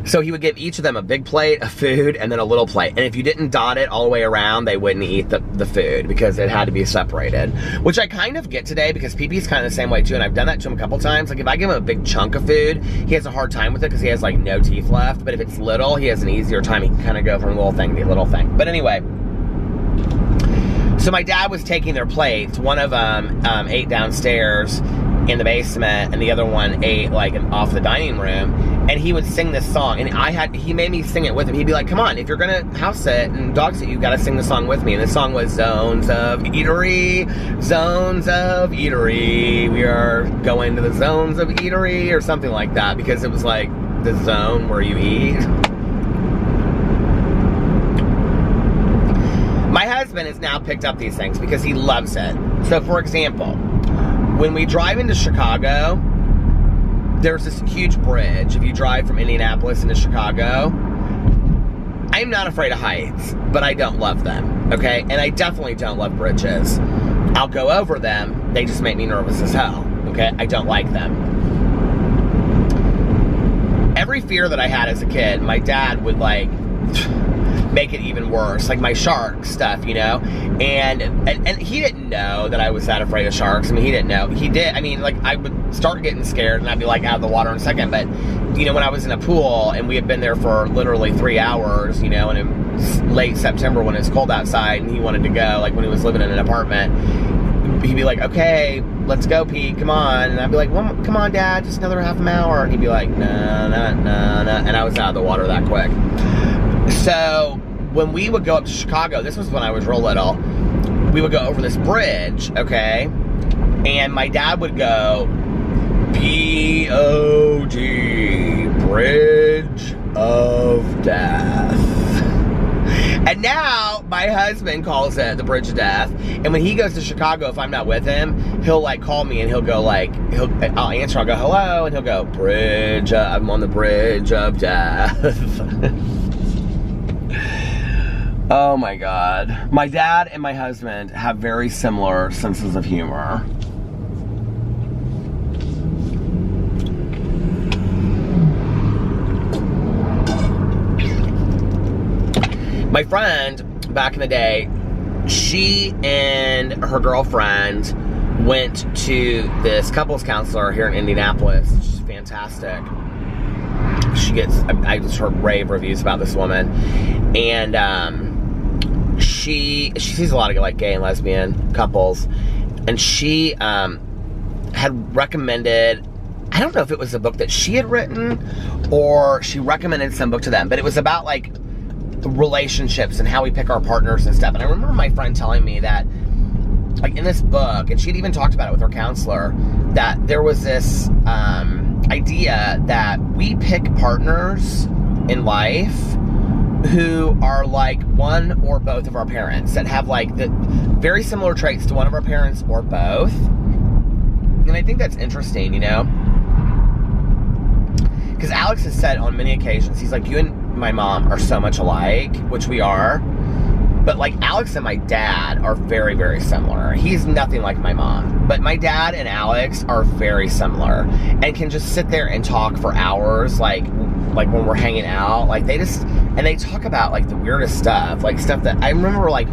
So he would give each of them a big plate of food and then a little plate. And if you didn't dot it all the way around, they wouldn't eat the food because it had to be separated. Which I kind of get today, because PP's kind of the same way too, and I've done that to him a couple times. Like if I give him a big chunk of food, he has a hard time with it because he has like no teeth left. But if it's little, he has an easier time. He can kind of go from little thing to little thing. But anyway, so my dad was taking their plates. One of them ate downstairs in the basement, and the other one ate like off the dining room. And he would sing this song, and he made me sing it with him. He'd be like, come on, if you're gonna house sit and dog sit, you gotta sing the song with me. And the song was Zones of Eatery, Zones of Eatery. We are going to the Zones of Eatery, or something like that, because it was like the zone where you eat. My husband has now picked up these things because he loves it. So for example, when we drive into Chicago, there's this huge bridge. If you drive from Indianapolis into Chicago, I'm not afraid of heights, but I don't love them, okay? And I definitely don't love bridges. I'll go over them, they just make me nervous as hell, okay? I don't like them. Every fear that I had as a kid, my dad would like make it even worse, like my shark stuff, you know? And he didn't know that I was that afraid of sharks. I mean, he didn't know. He did. I mean, like, I would start getting scared, and I'd be, like, out of the water in a second. But, you know, when I was in a pool, and we had been there for literally 3 hours, you know, and in late September when it's cold outside, and he wanted to go, like, when he was living in an apartment, he'd be like, okay, let's go, Pete, come on. And I'd be like, well, come on, Dad, just another half an hour. And he'd be like, no. And I was out of the water that quick. So when we would go up to Chicago, this was when I was real little, we would go over this bridge, okay? And my dad would go, B-O-D, Bridge of Death. And now my husband calls it the Bridge of Death. And when he goes to Chicago, if I'm not with him, he'll like call me and he'll go like, I'll answer, I'll go, hello, and he'll go, I'm on the Bridge of Death. Oh my God. My dad and my husband have very similar senses of humor. My friend, back in the day, she and her girlfriend went to this couples counselor here in Indianapolis. She's fantastic. I just heard rave reviews about this woman. And she sees a lot of like gay and lesbian couples. And she had recommended, I don't know if it was a book that she had written or she recommended some book to them, but it was about like relationships and how we pick our partners and stuff. And I remember my friend telling me that, like, in this book, and she'd even talked about it with her counselor, that there was this idea that we pick partners in life who are like one or both of our parents, that have like the very similar traits to one of our parents or both. And I think that's interesting, you know, because Alex has said on many occasions, he's like, you and my mom are so much alike, which we are, but like Alex and my dad are very, very similar. He's nothing like my mom, but my dad and Alex are very similar and can just sit there and talk for hours, like when we're hanging out, like they talk about like the weirdest stuff, like stuff that I remember, like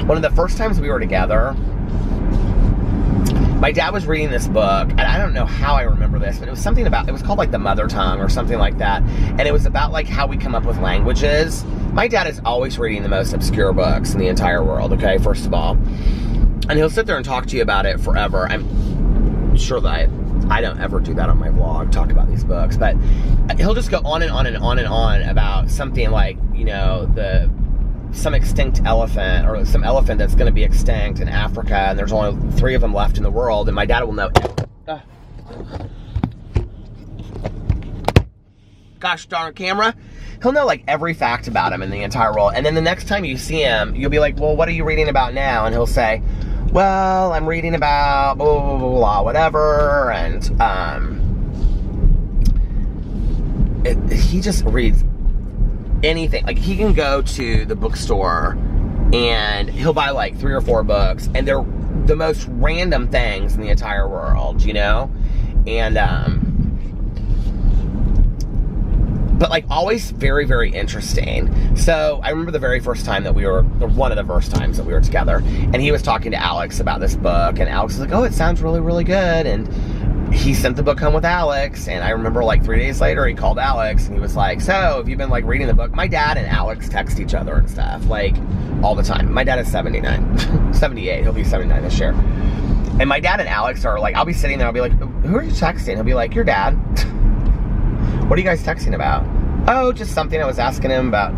one of the first times we were together, my dad was reading this book, and I don't know how I remember this, but it was called like the mother tongue or something like that, and it was about like how we come up with languages. My dad is always reading the most obscure books in the entire world, okay, first of all, and he'll sit there and talk to you about it forever. I'm sure that I don't ever do that on my vlog, talk about these books, but he'll just go on and on and on and on about something like, you know, some extinct elephant, or some elephant that's going to be extinct in Africa, and there's only 3 of them left in the world, and my dad will know. Gosh darn camera. He'll know like every fact about him in the entire world, and then the next time you see him, you'll be like, well, what are you reading about now? And he'll say, well, I'm reading about blah, blah, blah, blah, whatever, and he just reads anything. Like, he can go to the bookstore and he'll buy like 3 or 4 books, and they're the most random things in the entire world, you know? And but like always very, very interesting. So I remember the very first time that one of the first times that we were together, and he was talking to Alex about this book, and Alex was like, oh, it sounds really, really good. And he sent the book home with Alex, and I remember like 3 days later he called Alex and he was like, so have you been like reading the book? My dad and Alex text each other and stuff like all the time. My dad is 79 78, he'll be 79 this year, and my dad and Alex are like, I'll be sitting there, I'll be like, who are you texting? He'll be like, your dad. What are you guys texting about? Oh, just something. I was asking him about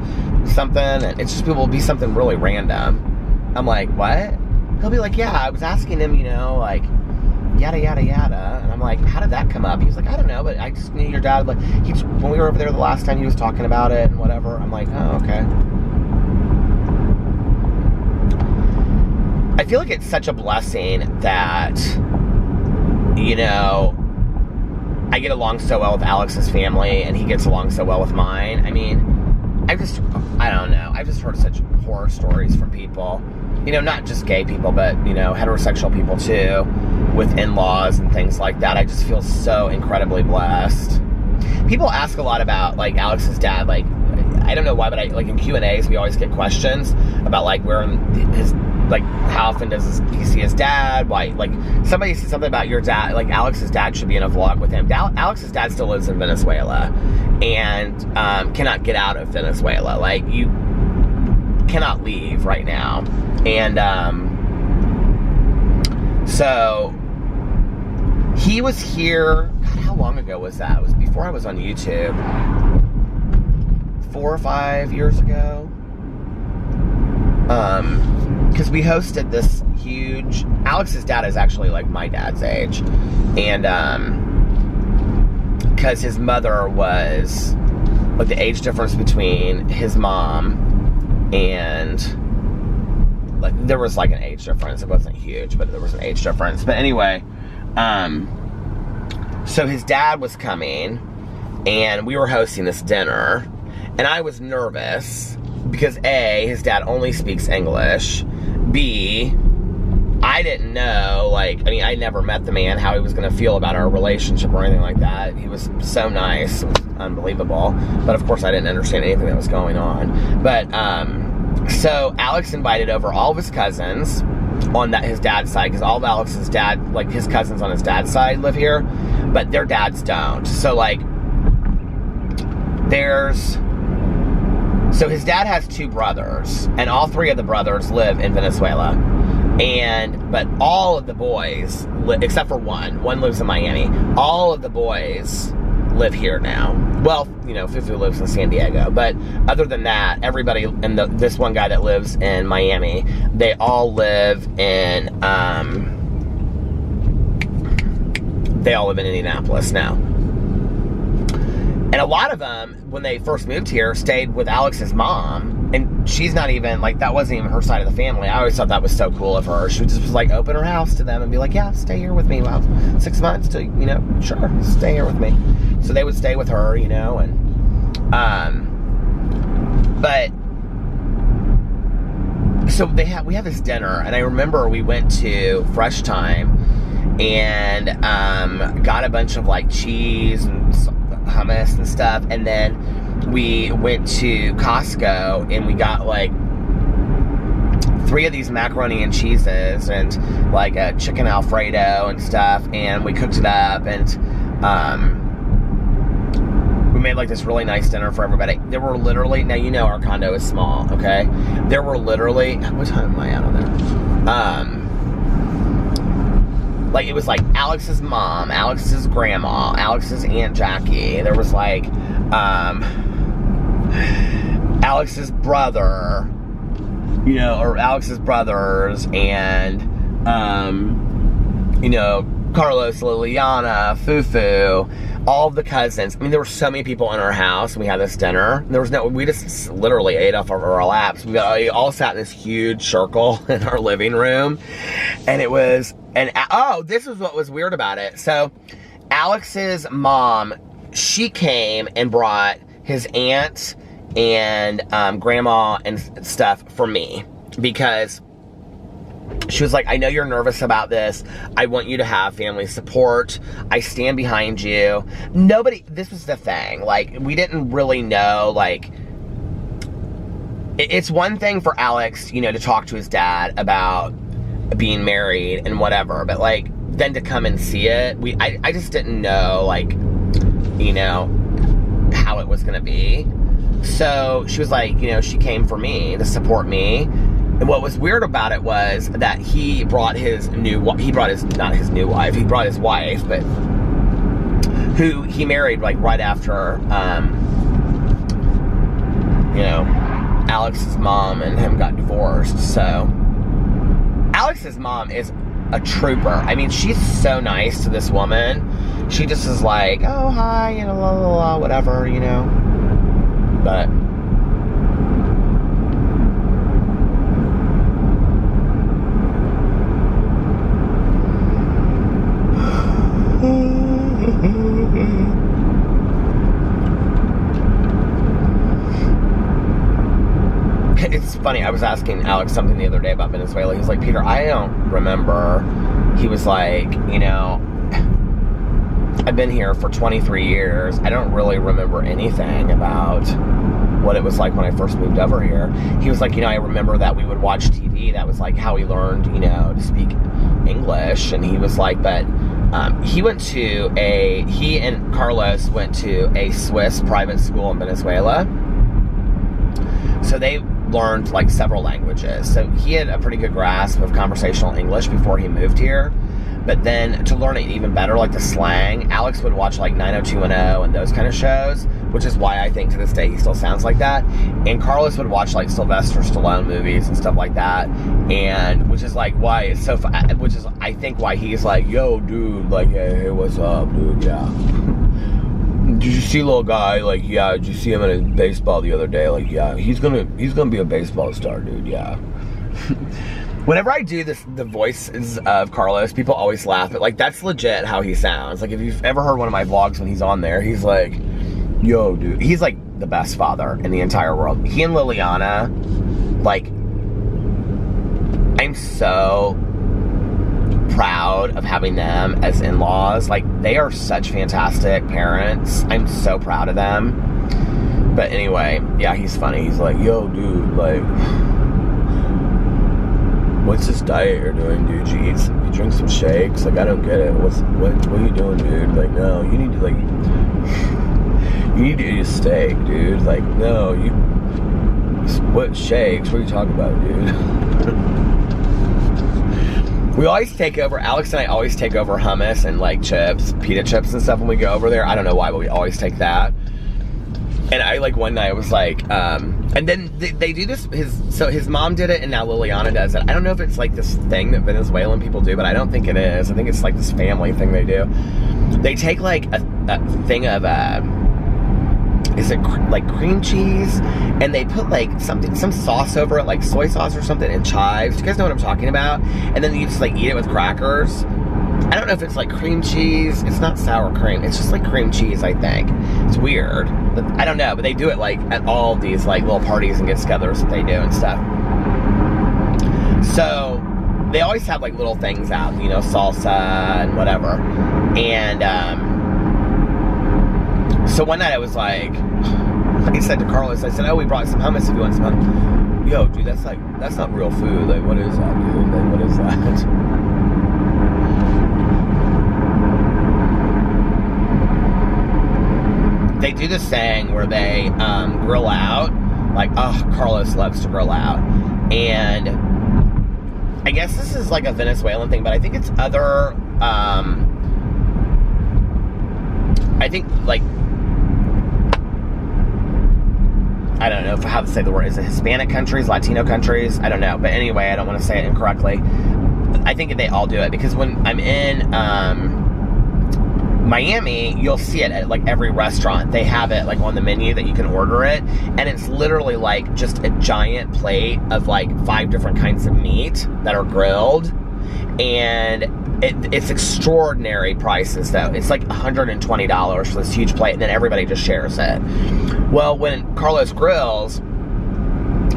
something, and it's just, will be something really random. I'm like, what? He'll be like, yeah, I was asking him, you know, like yada yada yada, and I'm like, how did that come up? He's like, I don't know, but I just knew your dad, like, when we were over there the last time, he was talking about it and whatever. I'm like, oh, okay. I feel like it's such a blessing that, you know, I get along so well with Alex's family, and he gets along so well with mine. I mean, I don't know, I've just heard such horror stories from people, you know, not just gay people, but, you know, heterosexual people too, with in-laws and things like that. I just feel so incredibly blessed. People ask a lot about, like, Alex's dad. Like, I don't know why, but like in Q&As, we always get questions about, like, where his, like, how often does he see his dad? Why, like, somebody said something about your dad, like, Alex's dad should be in a vlog with him. Alex's dad still lives in Venezuela, and cannot get out of Venezuela. Like, you cannot leave right now. And so he was here, God, how long ago was that? It was before I was on YouTube. 4 or 5 years ago. Because we hosted this huge, Alex's dad is actually like my dad's age, and because his mother was, like, the age difference between his mom and, like, there was like an age difference. It wasn't huge, but there was an age difference. But anyway, so his dad was coming, and we were hosting this dinner, and I was nervous because A, his dad only speaks English. B, I didn't know, like, I mean, I never met the man, how he was going to feel about our relationship or anything like that. He was so nice. It was unbelievable. But of course I didn't understand anything that was going on. But So Alex invited over all of his cousins on his dad's side, because all of Alex's dad, like his cousins on his dad's side live here, but their dads don't. So like so his dad has 2 brothers, and all 3 of the brothers live in Venezuela. But all of the boys, except for one lives in Miami, all of the boys live here now. Well, you know, Fufu lives in San Diego, but other than that, everybody, and this one guy that lives in Miami, they all live in Indianapolis now. And a lot of them, when they first moved here, stayed with Alex's mom. And she's not even, like, that wasn't even her side of the family. I always thought that was so cool of her. She just was like, open her house to them and be like, yeah, stay here with me. Well, 6 months to, you know, sure, stay here with me. So they would stay with her, you know, and, but, so we had this dinner, and I remember we went to Fresh Time and, got a bunch of, like, cheese and hummus and stuff, and then we went to Costco and we got like 3 of these macaroni and cheeses and like a chicken Alfredo and stuff, and we cooked it up, and we made like this really nice dinner for everybody. There were literally, now you know our condo is small, okay? There were literally, what time am I at on there? Like, it was like Alex's mom, Alex's grandma, Alex's Aunt Jackie. There was like, Alex's brother, you know, or Alex's brothers, and, you know, Carlos, Liliana, Fufu, all of the cousins. I mean, there were so many people in our house, and we had this dinner. We just literally ate off of our laps. We all sat in this huge circle in our living room, and it was, this is what was weird about it. So, Alex's mom, she came and brought his aunt and grandma and stuff for me, because she was like, I know you're nervous about this. I want you to have family support. I stand behind you. This was the thing. Like, we didn't really know, like, it's one thing for Alex, you know, to talk to his dad about being married and whatever, but, like, then to come and see it, I just didn't know, like, you know, how it was gonna be. So she was like, you know, she came for me, to support me. And what was weird about it was that he brought his wife, but who he married, like, right after, you know, Alex's mom and him got divorced. So Alex's mom is a trooper. I mean, she's so nice to this woman. She just is like, oh, hi, you know, la, la, la, whatever, you know. But it's funny, I was asking Alex something the other day about Venezuela. He's like, Peter, I don't remember. He was like, you know, I've been here for 23 years. I don't really remember anything about what it was like when I first moved over here. He was like, you know, I remember that we would watch TV. That was like how he learned, you know, to speak English. And he was like, but he and Carlos went to a Swiss private school in Venezuela. So they learned like several languages. So he had a pretty good grasp of conversational English before he moved here. But then to learn it even better, like the slang, Alex would watch like 90210 and those kind of shows, which is why I think to this day he still sounds like that. And Carlos would watch like Sylvester Stallone movies and stuff like that, and which is like why it's so which is I think why he's like, yo dude, like, hey, what's up, dude? Yeah. Did you see little guy? Like, yeah, did you see him in his baseball the other day? Like, yeah, he's gonna be a baseball star, dude. Yeah. Whenever I do the voices of Carlos, people always laugh, but like that's legit how he sounds. Like if you've ever heard one of my vlogs when he's on there, he's like, yo dude, he's like the best father in the entire world. He and Liliana, like, I'm so proud of having them as in-laws. Like, they are such fantastic parents. I'm so proud of them. But anyway, yeah, he's funny. He's like, yo, dude, like, what's this diet you're doing, dude? You drink some shakes? Like, I don't get it. What are you doing, dude? Like, no, you need to, like, you need to eat a steak, dude. Like, no, what shakes? What are you talking about, dude? We always take over, Alex and I always take over hummus and, like, chips, pita chips and stuff when we go over there. I don't know why, but we always take that. And I, like, one night was like, and then they do this, his mom did it, and now Liliana does it. I don't know if it's like this thing that Venezuelan people do, but I don't think it is. I think it's like this family thing they do. They take, like, a thing of, is it like cream cheese? And they put, like, some sauce over it, like soy sauce or something, and chives. Do you guys know what I'm talking about? And then you just, like, eat it with crackers. I don't know if it's like cream cheese. It's not sour cream. It's just like cream cheese, I think. It's weird. But I don't know, but they do it like at all these like little parties and get-togethers that they do and stuff. So they always have like little things out, you know, salsa and whatever. And so one night I was like, I said to Carlos, I said, oh, we brought some hummus if you want some hummus. Yo, dude, that's not real food. Like, what is that, dude? Like, what is that? They do this thing where they grill out. Like, oh, Carlos loves to grill out. And I guess this is like a Venezuelan thing, but I think it's other, I think, like, I don't know how to say the word. Is it Hispanic countries, Latino countries? I don't know. But anyway, I don't want to say it incorrectly. I think they all do it because when I'm in Miami, you'll see it at like every restaurant. They have it like on the menu that you can order it, and it's literally like just a giant plate of like 5 different kinds of meat that are grilled, and it's extraordinary prices though. It's like $120 for this huge plate, and then everybody just shares it. Well, when Carlos grills,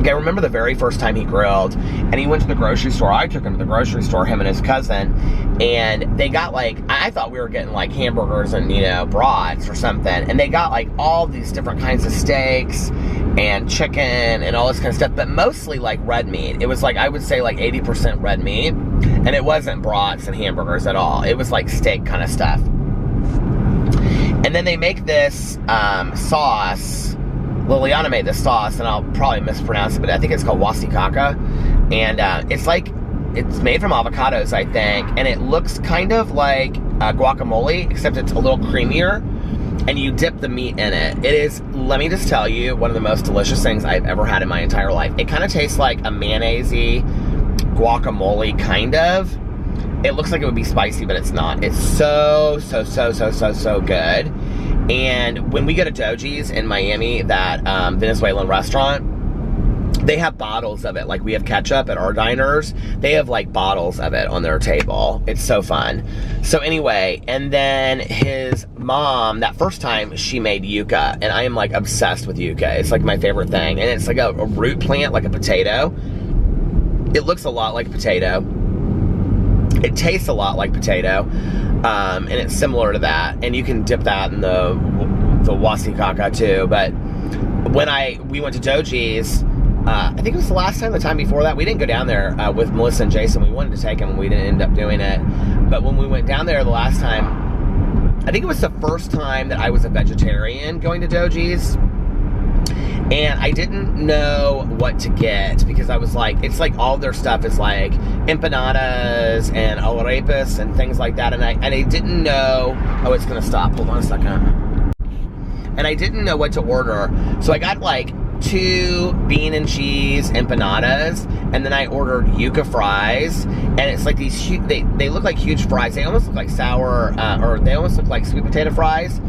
I remember the very first time he grilled, and he went to the grocery store. I took him to the grocery store, him and his cousin, and they got like, I thought we were getting like hamburgers and, you know, brats or something, and they got like all these different kinds of steaks and chicken and all this kind of stuff, but mostly like red meat. It was like, I would say like 80% red meat, and it wasn't brats and hamburgers at all. It was like steak kind of stuff. And then they make this sauce. Liliana made this sauce, and I'll probably mispronounce it, but I think it's called wasikaca. And it's like, it's made from avocados, I think, and it looks kind of like guacamole, except it's a little creamier, and you dip the meat in it. It is, let me just tell you, one of the most delicious things I've ever had in my entire life. It kind of tastes like a mayonnaise-y guacamole, kind of. It looks like it would be spicy, but it's not. It's so good. And when we go to Doji's in Miami, that Venezuelan restaurant, they have bottles of it. Like, we have ketchup at our diners. They have, like, bottles of it on their table. It's so fun. So anyway, and then his mom, that first time, she made yuca. And I am, like, obsessed with yuca. It's, like, my favorite thing. And it's, like, a root plant, like a potato. It looks a lot like potato. It tastes a lot like potato. And it's similar to that, and you can dip that in the wasikaca too. But when we went to Doji's, I think it was the time before that, we didn't go down there with Melissa and Jason. We wanted to take them, and we didn't end up doing it. But when we went down there the last time, I think it was the first time that I was a vegetarian going to Doji's. And I didn't know what to get, because I was like, it's like all their stuff is like empanadas and arepas and things like that. And I didn't know, oh, it's gonna stop. Hold on a second. And I didn't know what to order. So I got like 2 bean and cheese empanadas, and then I ordered yuca fries. And it's like these huge, they look like huge fries. They almost look like sour, or they almost look like sweet potato fries,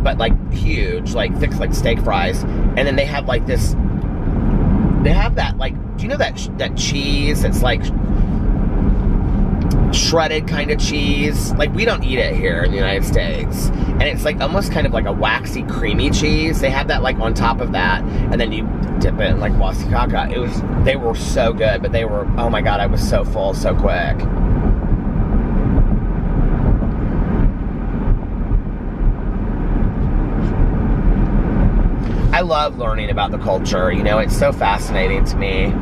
but like huge, like thick, like steak fries. And then they have like this, they have that, like, do you know that cheese that's like shredded kind of cheese? Like, we don't eat it here in the United States. And it's like almost kind of like a waxy, creamy cheese. They have that like on top of that, and then you dip it in like wasikaca. They were so good, but they were, oh my God, I was so full so quick. I love learning about the culture. You know, it's so fascinating to me.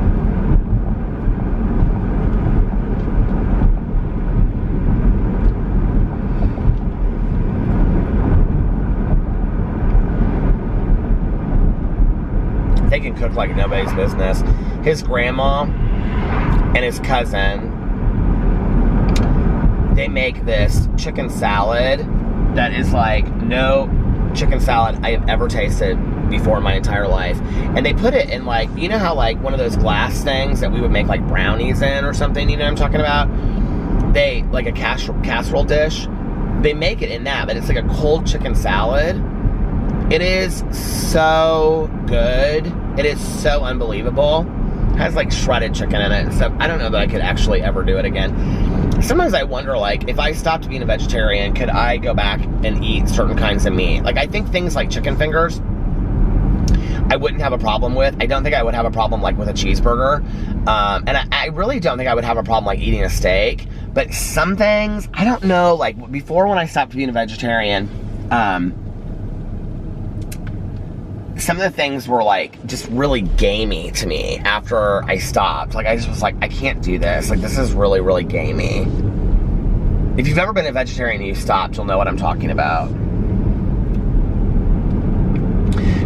They can cook like nobody's business. His grandma and his cousin, they make this chicken salad that is like no chicken salad I have ever tasted before in my entire life. And they put it in like, you know how like one of those glass things that we would make like brownies in or something, you know what I'm talking about? They, like a casserole dish, they make it in that, but it's like a cold chicken salad. It is so good. It is so unbelievable. It has like shredded chicken in it and stuff. I don't know that I could actually ever do it again. Sometimes I wonder, like, if I stopped being a vegetarian, could I go back and eat certain kinds of meat? Like, I think things like chicken fingers, I wouldn't have a problem with. I don't think I would have a problem, like, with a cheeseburger. And I really don't think I would have a problem, like, eating a steak. But some things, I don't know, like, before when I stopped being a vegetarian, some of the things were like just really gamey to me after I stopped. Like I just was like, I can't do this. Like this is really, really gamey. If you've ever been a vegetarian and you stopped, you'll know what I'm talking about.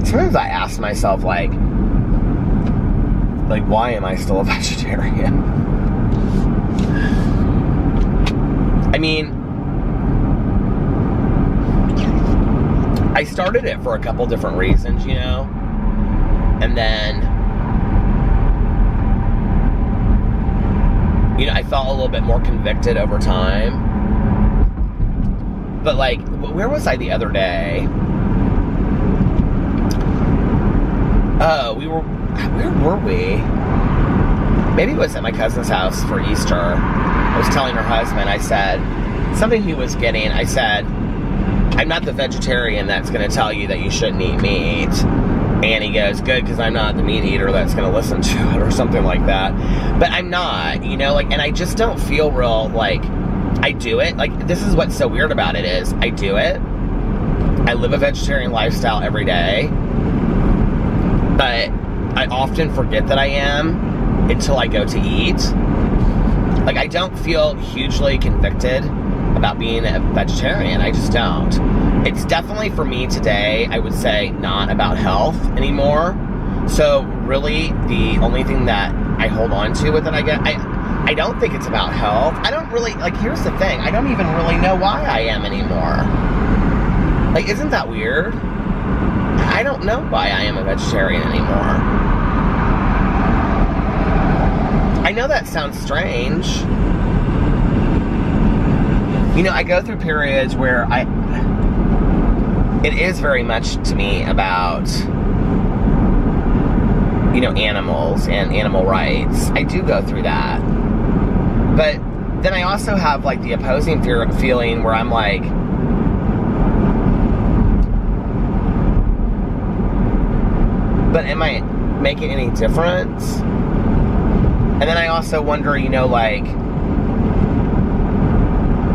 Sometimes I ask myself like why am I still a vegetarian? I mean, I started it for a couple different reasons, you know, and then, you know, I felt a little bit more convicted over time, but like, where was I the other day? Oh, where were we? Maybe it was at my cousin's house for Easter. I was telling her husband, I said, something he was getting, I said, I'm not the vegetarian that's going to tell you that you shouldn't eat meat. And he goes, good, because I'm not the meat eater that's going to listen to it or something like that. But I'm not, you know, like, and I just don't feel real, like, I do it. Like, this is what's so weird about it is, I do it. I live a vegetarian lifestyle every day. But I often forget that I am until I go to eat. Like, I don't feel hugely convicted about being a vegetarian. I just don't. It's definitely for me today, I would say, not about health anymore. So really the only thing that I hold on to with it, I don't think it's about health. I don't really, like, here's the thing, I don't even really know why I am anymore. Like, isn't that weird? I don't know why I am a vegetarian anymore. I know that sounds strange. You know, I go through periods where it is very much to me about, you know, animals and animal rights. I do go through that. But then I also have, like, the opposing feeling where I'm like, but am I making any difference? And then I also wonder, you know, like,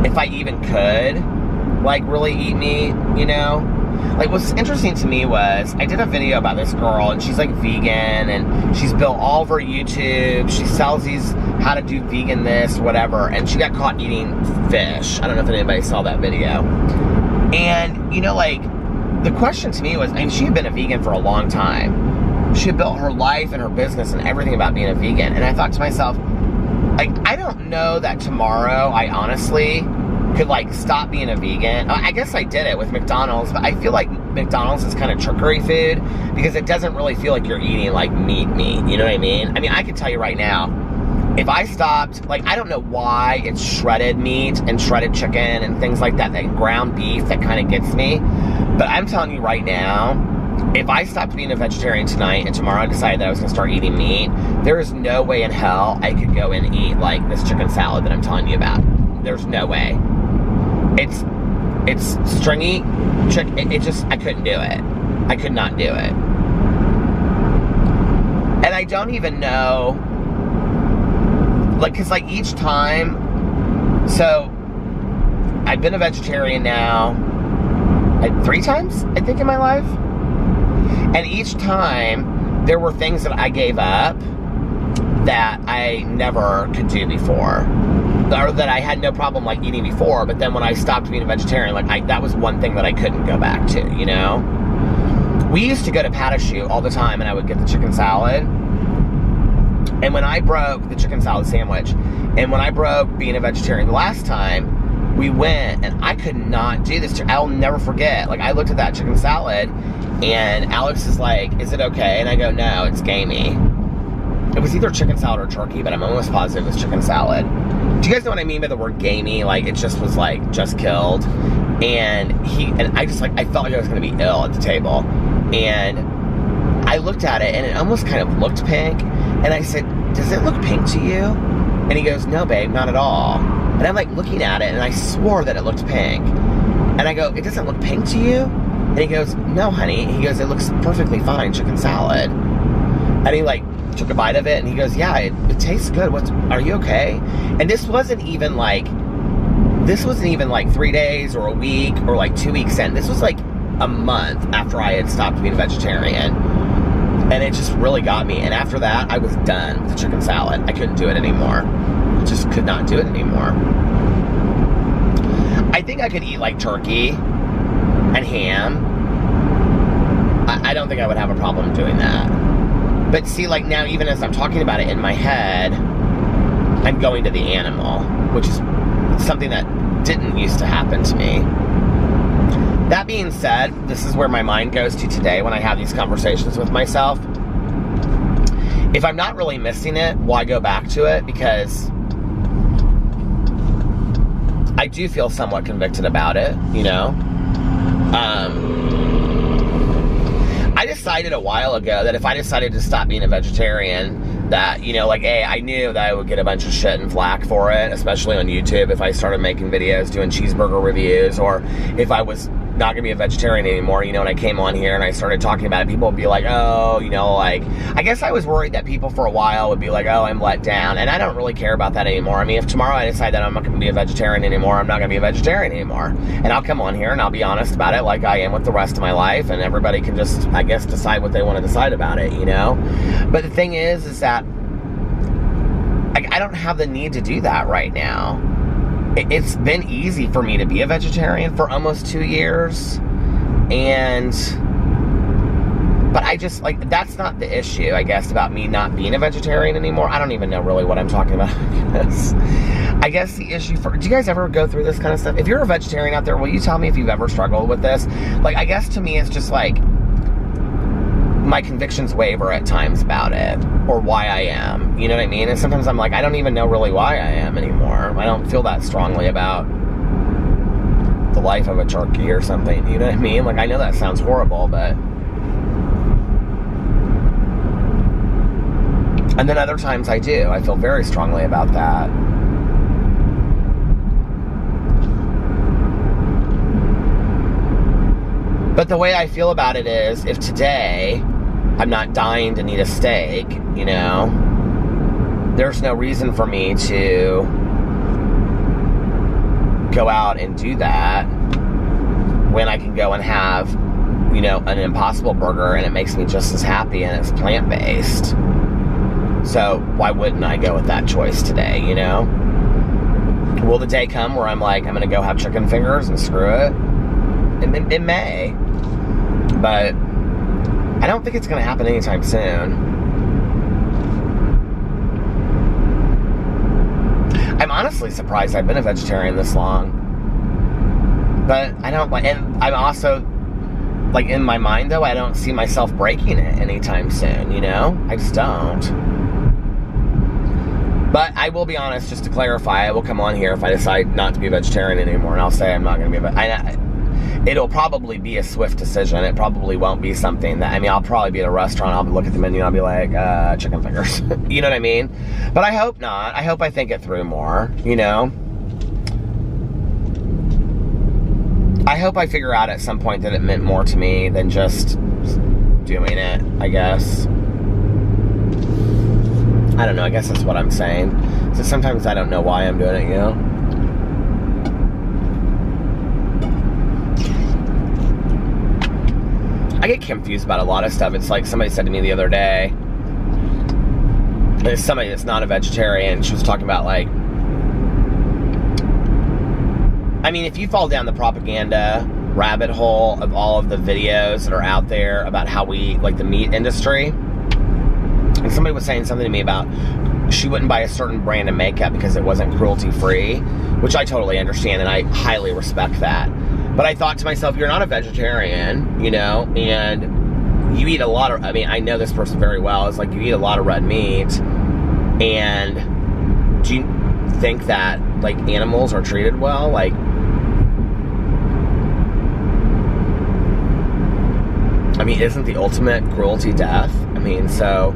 if I even could, like, really eat meat, you know? Like, what's interesting to me was, I did a video about this girl, and she's, like, vegan, and she's built all of her YouTube, she sells these, how to do vegan this, whatever, and she got caught eating fish. I don't know if anybody saw that video. And, you know, like, the question to me was, I mean, she had been a vegan for a long time. She had built her life and her business and everything about being a vegan, and I thought to myself, like, I don't know that tomorrow I honestly could, like, stop being a vegan. I guess I did it with McDonald's, but I feel like McDonald's is kind of trickery food because it doesn't really feel like you're eating, like, meat, you know what I mean? I mean, I can tell you right now, if I stopped, like, I don't know why it's shredded meat and shredded chicken and things like that, that ground beef that kind of gets me, but I'm telling you right now, if I stopped being a vegetarian tonight and tomorrow I decided that I was going to start eating meat, there is no way in hell I could go and eat, like, this chicken salad that I'm telling you about. There's no way. It's stringy chicken. It just, I couldn't do it. I could not do it. And I don't even know, like, because, like, each time, so I've been a vegetarian now, 3 times, I think, in my life. And each time, there were things that I gave up that I never could do before. Or that I had no problem, like, eating before, but then when I stopped being a vegetarian, like, that was one thing that I couldn't go back to, you know? We used to go to Patashoot all the time, and I would get the chicken salad. And when I broke the chicken salad sandwich, and when I broke being a vegetarian the last time, we went, and I could not do this. I'll never forget. Like, I looked at that chicken salad, and Alex is like, is it okay? And I go, no, it's gamey. It was either chicken salad or turkey, but I'm almost positive it was chicken salad. Do you guys know what I mean by the word gamey? Like, it just was, like, just killed. And I just, like, I felt like I was going to be ill at the table. And I looked at it, and it almost kind of looked pink. And I said, does it look pink to you? And he goes, no, babe, not at all. And I'm, like, looking at it, and I swore that it looked pink. And I go, it doesn't look pink to you? And he goes, no, honey. He goes, it looks perfectly fine, chicken salad. And he, like, took a bite of it, and he goes, yeah, it tastes good. Are you okay? And this wasn't even like 3 days or a week or like 2 weeks in. This was like a month after I had stopped being a vegetarian. And it just really got me. And after that, I was done with the chicken salad. I couldn't do it anymore. Just could not do it anymore. I think I could eat like turkey and ham. I don't think I would have a problem doing that. But see, like, now, even as I'm talking about it in my head, I'm going to the animal, which is something that didn't used to happen to me. That being said, this is where my mind goes to today when I have these conversations with myself. If I'm not really missing it, why go back to it? Because I do feel somewhat convicted about it, you know? I decided a while ago that if I decided to stop being a vegetarian, that, you know, like, I knew that I would get a bunch of shit and flack for it, especially on YouTube if I started making videos doing cheeseburger reviews, or if I was not gonna be a vegetarian anymore, you know, and I came on here and I started talking about it, people would be like, oh, you know, like, I guess I was worried that people for a while would be like, oh, I'm let down, and I don't really care about that anymore. I mean, if tomorrow I decide that I'm not gonna be a vegetarian anymore, I'm not gonna be a vegetarian anymore, and I'll come on here and I'll be honest about it like I am with the rest of my life, and everybody can just, I guess, decide what they want to decide about it, you know? But the thing is that I don't have the need to do that right now. It's been easy for me to be a vegetarian for almost 2 years, but I just, like, that's not the issue, I guess, about me not being a vegetarian anymore. I don't even know really what I'm talking about, I guess the issue do you guys ever go through this kind of stuff? If you're a vegetarian out there, will you tell me if you've ever struggled with this? Like, I guess to me it's just like, my convictions waver at times about it, or why I am, you know what I mean? And sometimes I'm like, I don't even know really why I am anymore. I don't feel that strongly about the life of a turkey or something, you know what I mean? Like, I know that sounds horrible, but... And then other times I do. I feel very strongly about that. But the way I feel about it is, if today I'm not dying to need a steak, you know, there's no reason for me to go out and do that when I can go and have, you know, an Impossible Burger, and it makes me just as happy, and it's plant-based. So why wouldn't I go with that choice today, you know? Will the day come where I'm like, I'm gonna go have chicken fingers and screw it? It may, but I don't think it's gonna happen anytime soon. I'm honestly surprised I've been a vegetarian this long. But I don't, and I'm also, like, in my mind though, I don't see myself breaking it anytime soon, you know? I just don't. But I will be honest, just to clarify, I will come on here if I decide not to be a vegetarian anymore, and I'll say I'm not going to be a vegetarian. It'll probably be a swift decision. It probably won't be something that, I mean, I'll probably be at a restaurant, I'll look at the menu, and I'll be like, chicken fingers. You know what I mean? But I hope not. I hope I think it through more, you know? I hope I figure out at some point that it meant more to me than just doing it, I guess. I don't know, I guess that's what I'm saying. So sometimes I don't know why I'm doing it, you know? I get confused about a lot of stuff. It's like somebody said to me the other day, there's somebody that's not a vegetarian, she was talking about like, I mean, if you fall down the propaganda rabbit hole of all of the videos that are out there about how we, like the meat industry, and somebody was saying something to me about she wouldn't buy a certain brand of makeup because it wasn't cruelty-free, which I totally understand, and I highly respect that. But I thought to myself, you're not a vegetarian, you know, and you eat a lot of, I mean, I know this person very well, it's like you eat a lot of red meat, and do you think that, like, animals are treated well? Like, I mean, isn't the ultimate cruelty death? I mean, so...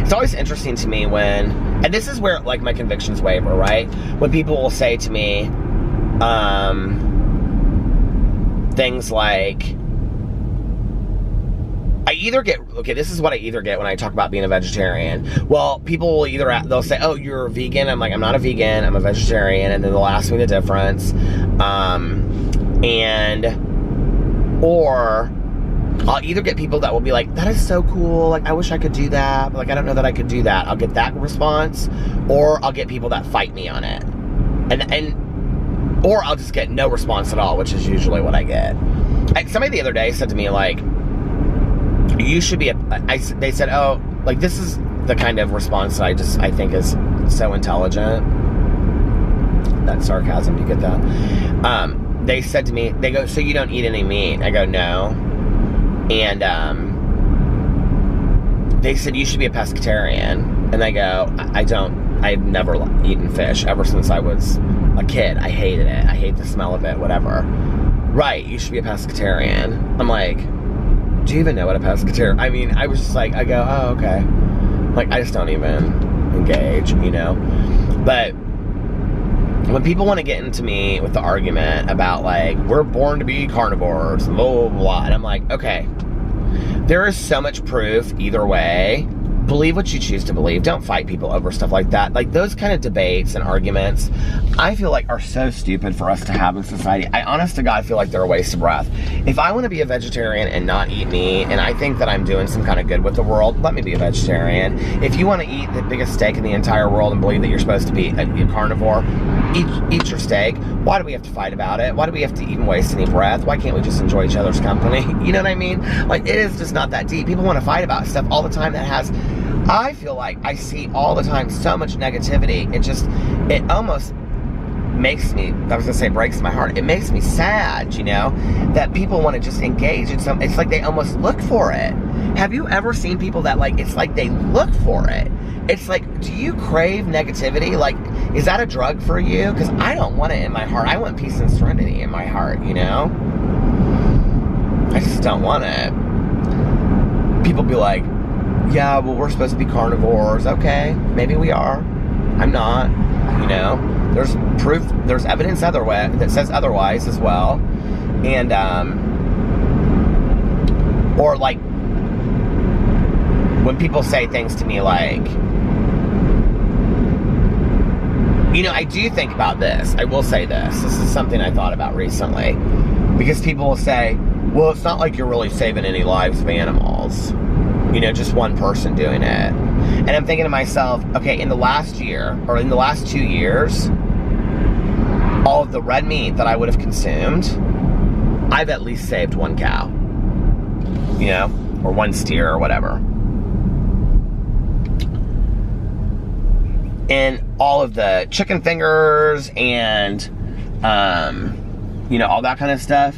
It's always interesting to me when, and this is where, like, my convictions waver, right? When people will say to me, things like, I either get, okay, this is what I either get when I talk about being a vegetarian. Well, people will either, they'll say, oh, you're a vegan. I'm like, I'm not a vegan, I'm a vegetarian. And then they'll ask me the difference. Or I'll either get people that will be like, that is so cool, like, I wish I could do that, but like, I don't know that I could do that. I'll get that response. Or I'll get people that fight me on it. Or I'll just get no response at all, which is usually what I get. Somebody the other day said to me, like, you should be they said, oh, like, this is the kind of response that I think is so intelligent. That sarcasm, do you get that? They said to me, they go, so you don't eat any meat? I go, no. And they said, you should be a pescatarian. And I go, I've never eaten fish ever since I was a kid. I hated it. I hate the smell of it, whatever. Right, you should be a pescatarian. I'm like, do you even know what a pescatarian? I mean, I was just like, I go, oh, okay. Like, I just don't even engage, you know? But when people want to get into me with the argument about, like, we're born to be carnivores, blah, blah, blah, and I'm like, okay, there is so much proof either way. Believe what you choose to believe. Don't fight people over stuff like that. Like, those kind of debates and arguments, I feel like are so stupid for us to have in society. I honest to God feel like they're a waste of breath. If I want to be a vegetarian and not eat meat, and I think that I'm doing some kind of good with the world, let me be a vegetarian. If you want to eat the biggest steak in the entire world and believe that you're supposed to be a carnivore, eat your steak. Why do we have to fight about it? Why do we have to even waste any breath? Why can't we just enjoy each other's company? You know what I mean? Like, it is just not that deep. People want to fight about stuff all the time that has... I feel like I see all the time so much negativity. It almost makes me, I was gonna say breaks my heart. It makes me sad, you know, that people want to just engage in some, it's like they almost look for it. Have you ever seen people that, like, it's like they look for it? It's like, do you crave negativity? Like, is that a drug for you? Because I don't want it in my heart. I want peace and serenity in my heart, you know? I just don't want it. People be like, yeah, well, we're supposed to be carnivores. Okay, maybe we are. I'm not, you know. There's proof, there's evidence that says otherwise as well. And, or like, when people say things to me like, you know, I do think about this. I will say this. This is something I thought about recently. Because people will say, well, it's not like you're really saving any lives of animals. You know, just one person doing it. And I'm thinking to myself, okay, in the last year, or in the last 2 years, all of the red meat that I would have consumed, I've at least saved one cow. You know? Or one steer, or whatever. And all of the chicken fingers, and, you know, all that kind of stuff,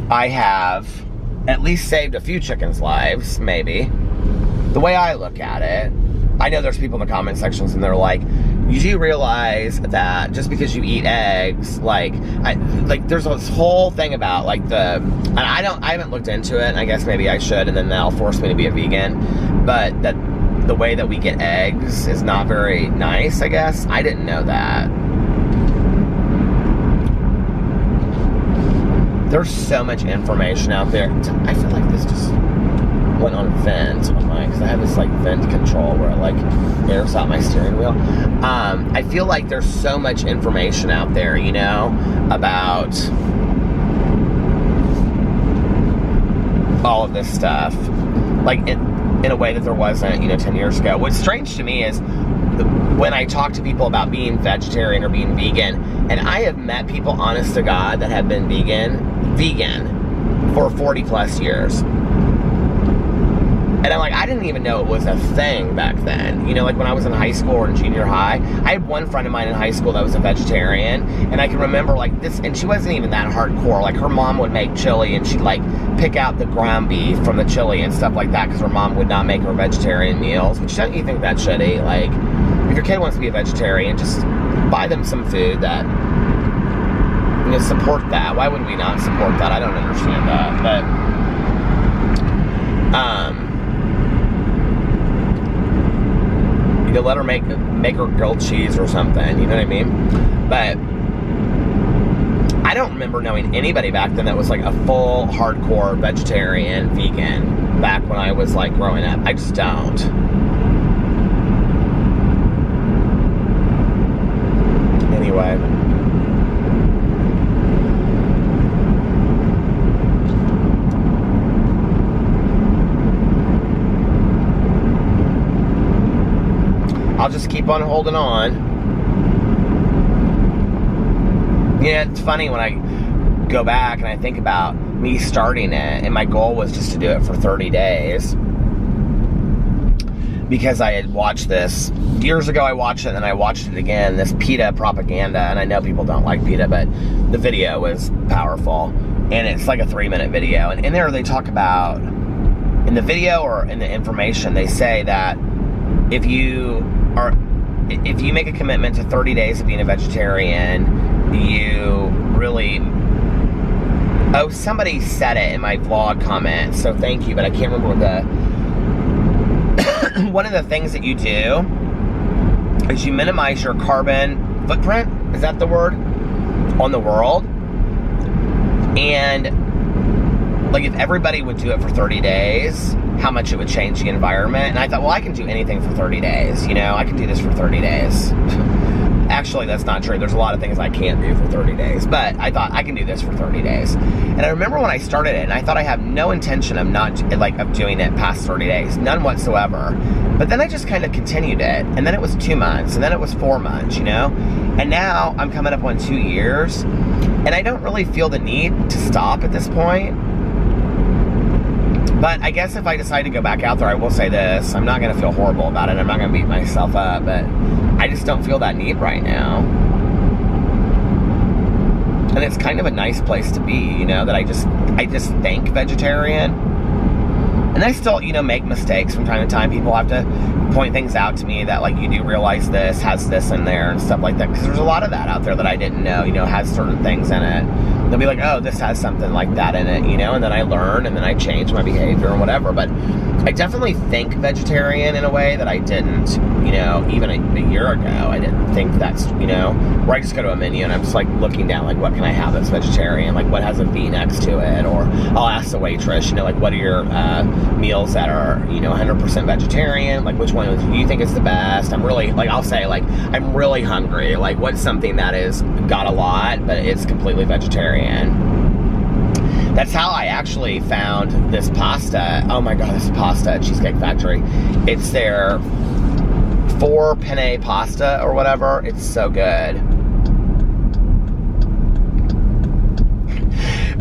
I have at least saved a few chickens' lives, maybe. The way I look at it, I know there's people in the comment sections and they're like, you do realize that just because you eat eggs, like there's this whole thing about like and I haven't looked into it, and I guess maybe I should, and then that'll force me to be a vegan, but that the way that we get eggs is not very nice, I guess. I didn't know that. There's so much information out there. I feel like this just went on vent on my, because I have this like vent control where it like airs out my steering wheel. I feel like there's so much information out there, you know, about all of this stuff, like in a way that there wasn't, you know, 10 years ago. What's strange to me is when I talk to people about being vegetarian or being vegan, and I have met people, honest to God, that have been vegan for 40 plus years. And I'm like, I didn't even know it was a thing back then. You know, like when I was in high school or in junior high, I had one friend of mine in high school that was a vegetarian, and I can remember like this, and she wasn't even that hardcore. Like her mom would make chili, and she'd like pick out the ground beef from the chili and stuff like that, because her mom would not make her vegetarian meals. Which, don't you think that's shitty? Like, if your kid wants to be a vegetarian, just buy them some food that, you know, support that. Why would we not support that? I don't understand that. But you know, let her make her grilled cheese or something, you know what I mean? But I don't remember knowing anybody back then that was like a full hardcore vegetarian, vegan, back when I was like growing up. I just don't. Anyway. I'll just keep on holding on. Yeah, it's funny when I go back and I think about me starting it, and my goal was just to do it for 30 days. Because I had watched this, years ago I watched it, and I watched it again, this PETA propaganda, and I know people don't like PETA, but the video was powerful. And it's like a 3-minute video. And in there they talk about, in the video or in the information, they say that if you make a commitment to 30 days of being a vegetarian, you really, oh, somebody said it in my vlog comments, so thank you, but I can't remember the, one of the things that you do is you minimize your carbon footprint, is that the word, on the world. And like if everybody would do it for 30 days, how much it would change the environment. And I thought, well, I can do anything for 30 days, you know, I can do this for 30 days. Actually, that's not true. There's a lot of things I can't do for 30 days, but I thought I can do this for 30 days. And I remember when I started it, and I thought I have no intention of of doing it past 30 days, none whatsoever. But then I just kind of continued it, and then it was 2 months, and then it was 4 months, you know? And now I'm coming up on 2 years, and I don't really feel the need to stop at this point. But I guess if I decide to go back out there, I will say this, I'm not going to feel horrible about it. I'm not going to beat myself up, but I just don't feel that need right now. And it's kind of a nice place to be, you know, that I just think vegetarian. And I still, you know, make mistakes from time to time. People have to point things out to me that, like, you do realize this has this in there and stuff like that. Because there's a lot of that out there that I didn't know, you know, has certain things in it. They'll be like, oh, this has something like that in it, you know, and then I learn and then I change my behavior or whatever. But I definitely think vegetarian in a way that I didn't, you know, even a year ago. I didn't think that's, you know, where I just go to a menu and I'm just like looking down, like, what can I have that's vegetarian? Like, what has a V next to it? Or I'll ask the waitress, you know, like, what are your meals that are, you know, 100% vegetarian? Like, which one do you think is the best? I'm really, like, I'll say, like, I'm really hungry. Like, what's something that is got a lot, but it's completely vegetarian? That's how I actually found this pasta. Oh my God, this pasta at Cheesecake Factory. It's their 4 penne pasta or whatever. It's so good.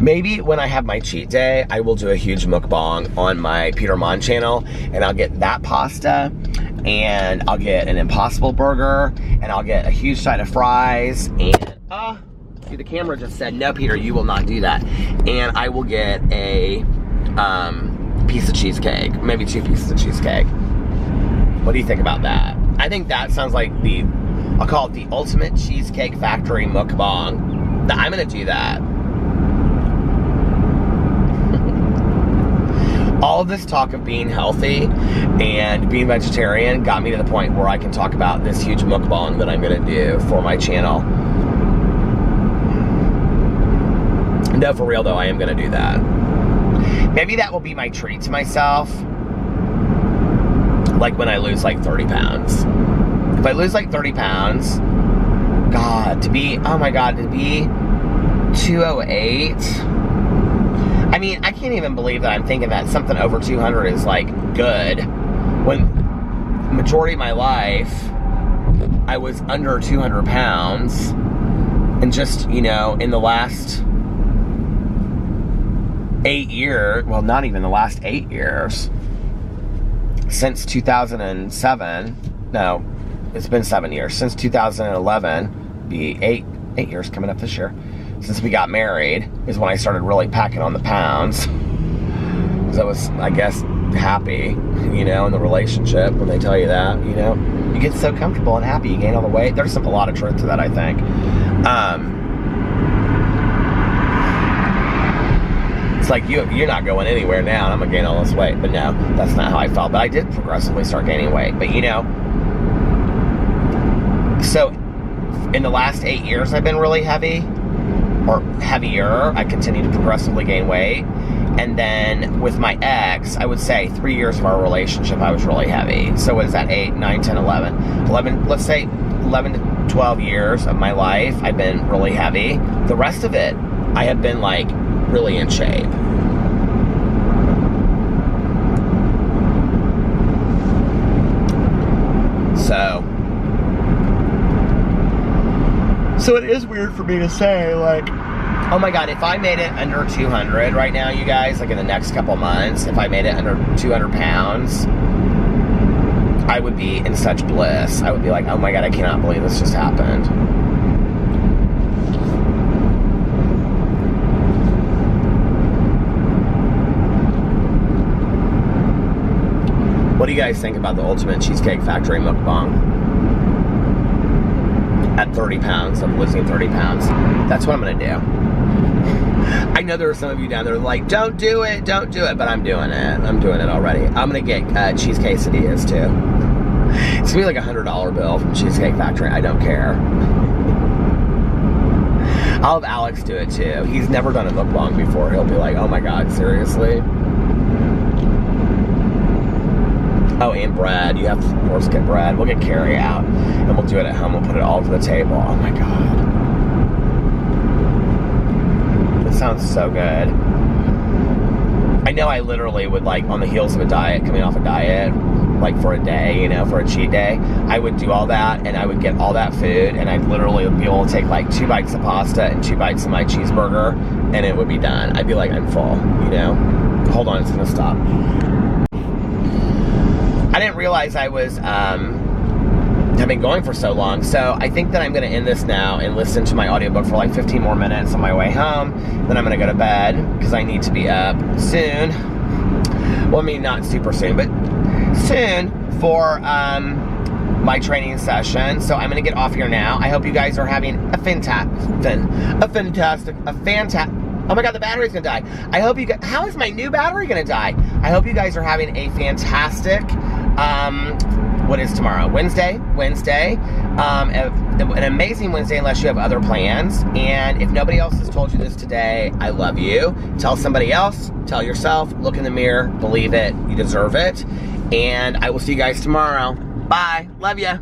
Maybe when I have my cheat day, I will do a huge mukbang on my Peter Monn channel, and I'll get that pasta, and I'll get an Impossible Burger, and I'll get a huge side of fries, and the camera just said, no, Peter, you will not do that. And I will get a piece of cheesecake, maybe 2 pieces of cheesecake. What do you think about that? I think that sounds like I'll call it the ultimate Cheesecake Factory mukbang. I'm gonna do that. All of this talk of being healthy and being vegetarian got me to the point where I can talk about this huge mukbang that I'm gonna do for my channel. No, for real though, I am gonna do that. Maybe that will be my treat to myself. like when I lose like 30 pounds. If I lose like 30 pounds, God, to be 208. I mean, I can't even believe that I'm thinking that something over 200 is like good. When majority of my life, I was under 200 pounds. And just, you know, in the last 8 years, well, not even the last 8 years, since 2007, no, it's been 7 years, since 2011, be 8 years coming up this year, since we got married, is when I started really packing on the pounds. Because I was, I guess, happy, you know, in the relationship when they tell you that, you know. You get so comfortable and happy, you gain all the weight. There's a lot of truth to that, I think. It's like, you're not going anywhere now, and I'm going to gain all this weight. But no, that's not how I felt. But I did progressively start gaining weight. But, you know, so in the last 8 years, I've been really heavy, or heavier. I continue to progressively gain weight. And then with my ex, I would say 3 years of our relationship, I was really heavy. So what is that? 8, 9, 10, 11. 11, let's say 11 to 12 years of my life, I've been really heavy. The rest of it, I have been like really in shape. So it is weird for me to say, like, oh my God, if I made it under 200 right now, you guys, like in the next couple months, if I made it under 200 pounds, I would be in such bliss. I would be like, oh my God, I cannot believe this just happened. What do you guys think about the Ultimate Cheesecake Factory mukbang? At 30 pounds, I'm losing 30 pounds. That's what I'm gonna do. I know there are some of you down there like, don't do it, but I'm doing it. I'm doing it already. I'm gonna get cheese quesadillas too. It's gonna be like a $100 bill from Cheesecake Factory. I don't care. I'll have Alex do it too. He's never done a mukbang before. He'll be like, oh my God, seriously? Oh, and bread. You have to, of course, get bread. We'll get carry out, and we'll do it at home. We'll put it all to the table. Oh my God. That sounds so good. I know I literally would, like, on the heels of a diet, coming off a diet, like for a day, you know, for a cheat day, I would do all that, and I would get all that food, and I'd literally be able to take, like, 2 bites of pasta and 2 bites of my cheeseburger, and it would be done. I'd be like, I'm full, you know? Hold on, it's gonna stop. I didn't realize I was, have been going for so long, so I think that I'm going to end this now and listen to my audiobook for like 15 more minutes on my way home. Then I'm going to go to bed, because I need to be up soon. Well, I mean, not super soon, but soon for, my training session. So I'm going to get off here now. I hope you guys are having a fantastic, oh my God, the battery's gonna die. I hope you guys, how is my new battery gonna die? I hope you guys are having a fantastic, what is tomorrow? Wednesday. An amazing Wednesday, unless you have other plans. And if nobody else has told you this today, I love you. Tell somebody else, tell yourself, look in the mirror, believe it, you deserve it. And I will see you guys tomorrow. Bye, love ya.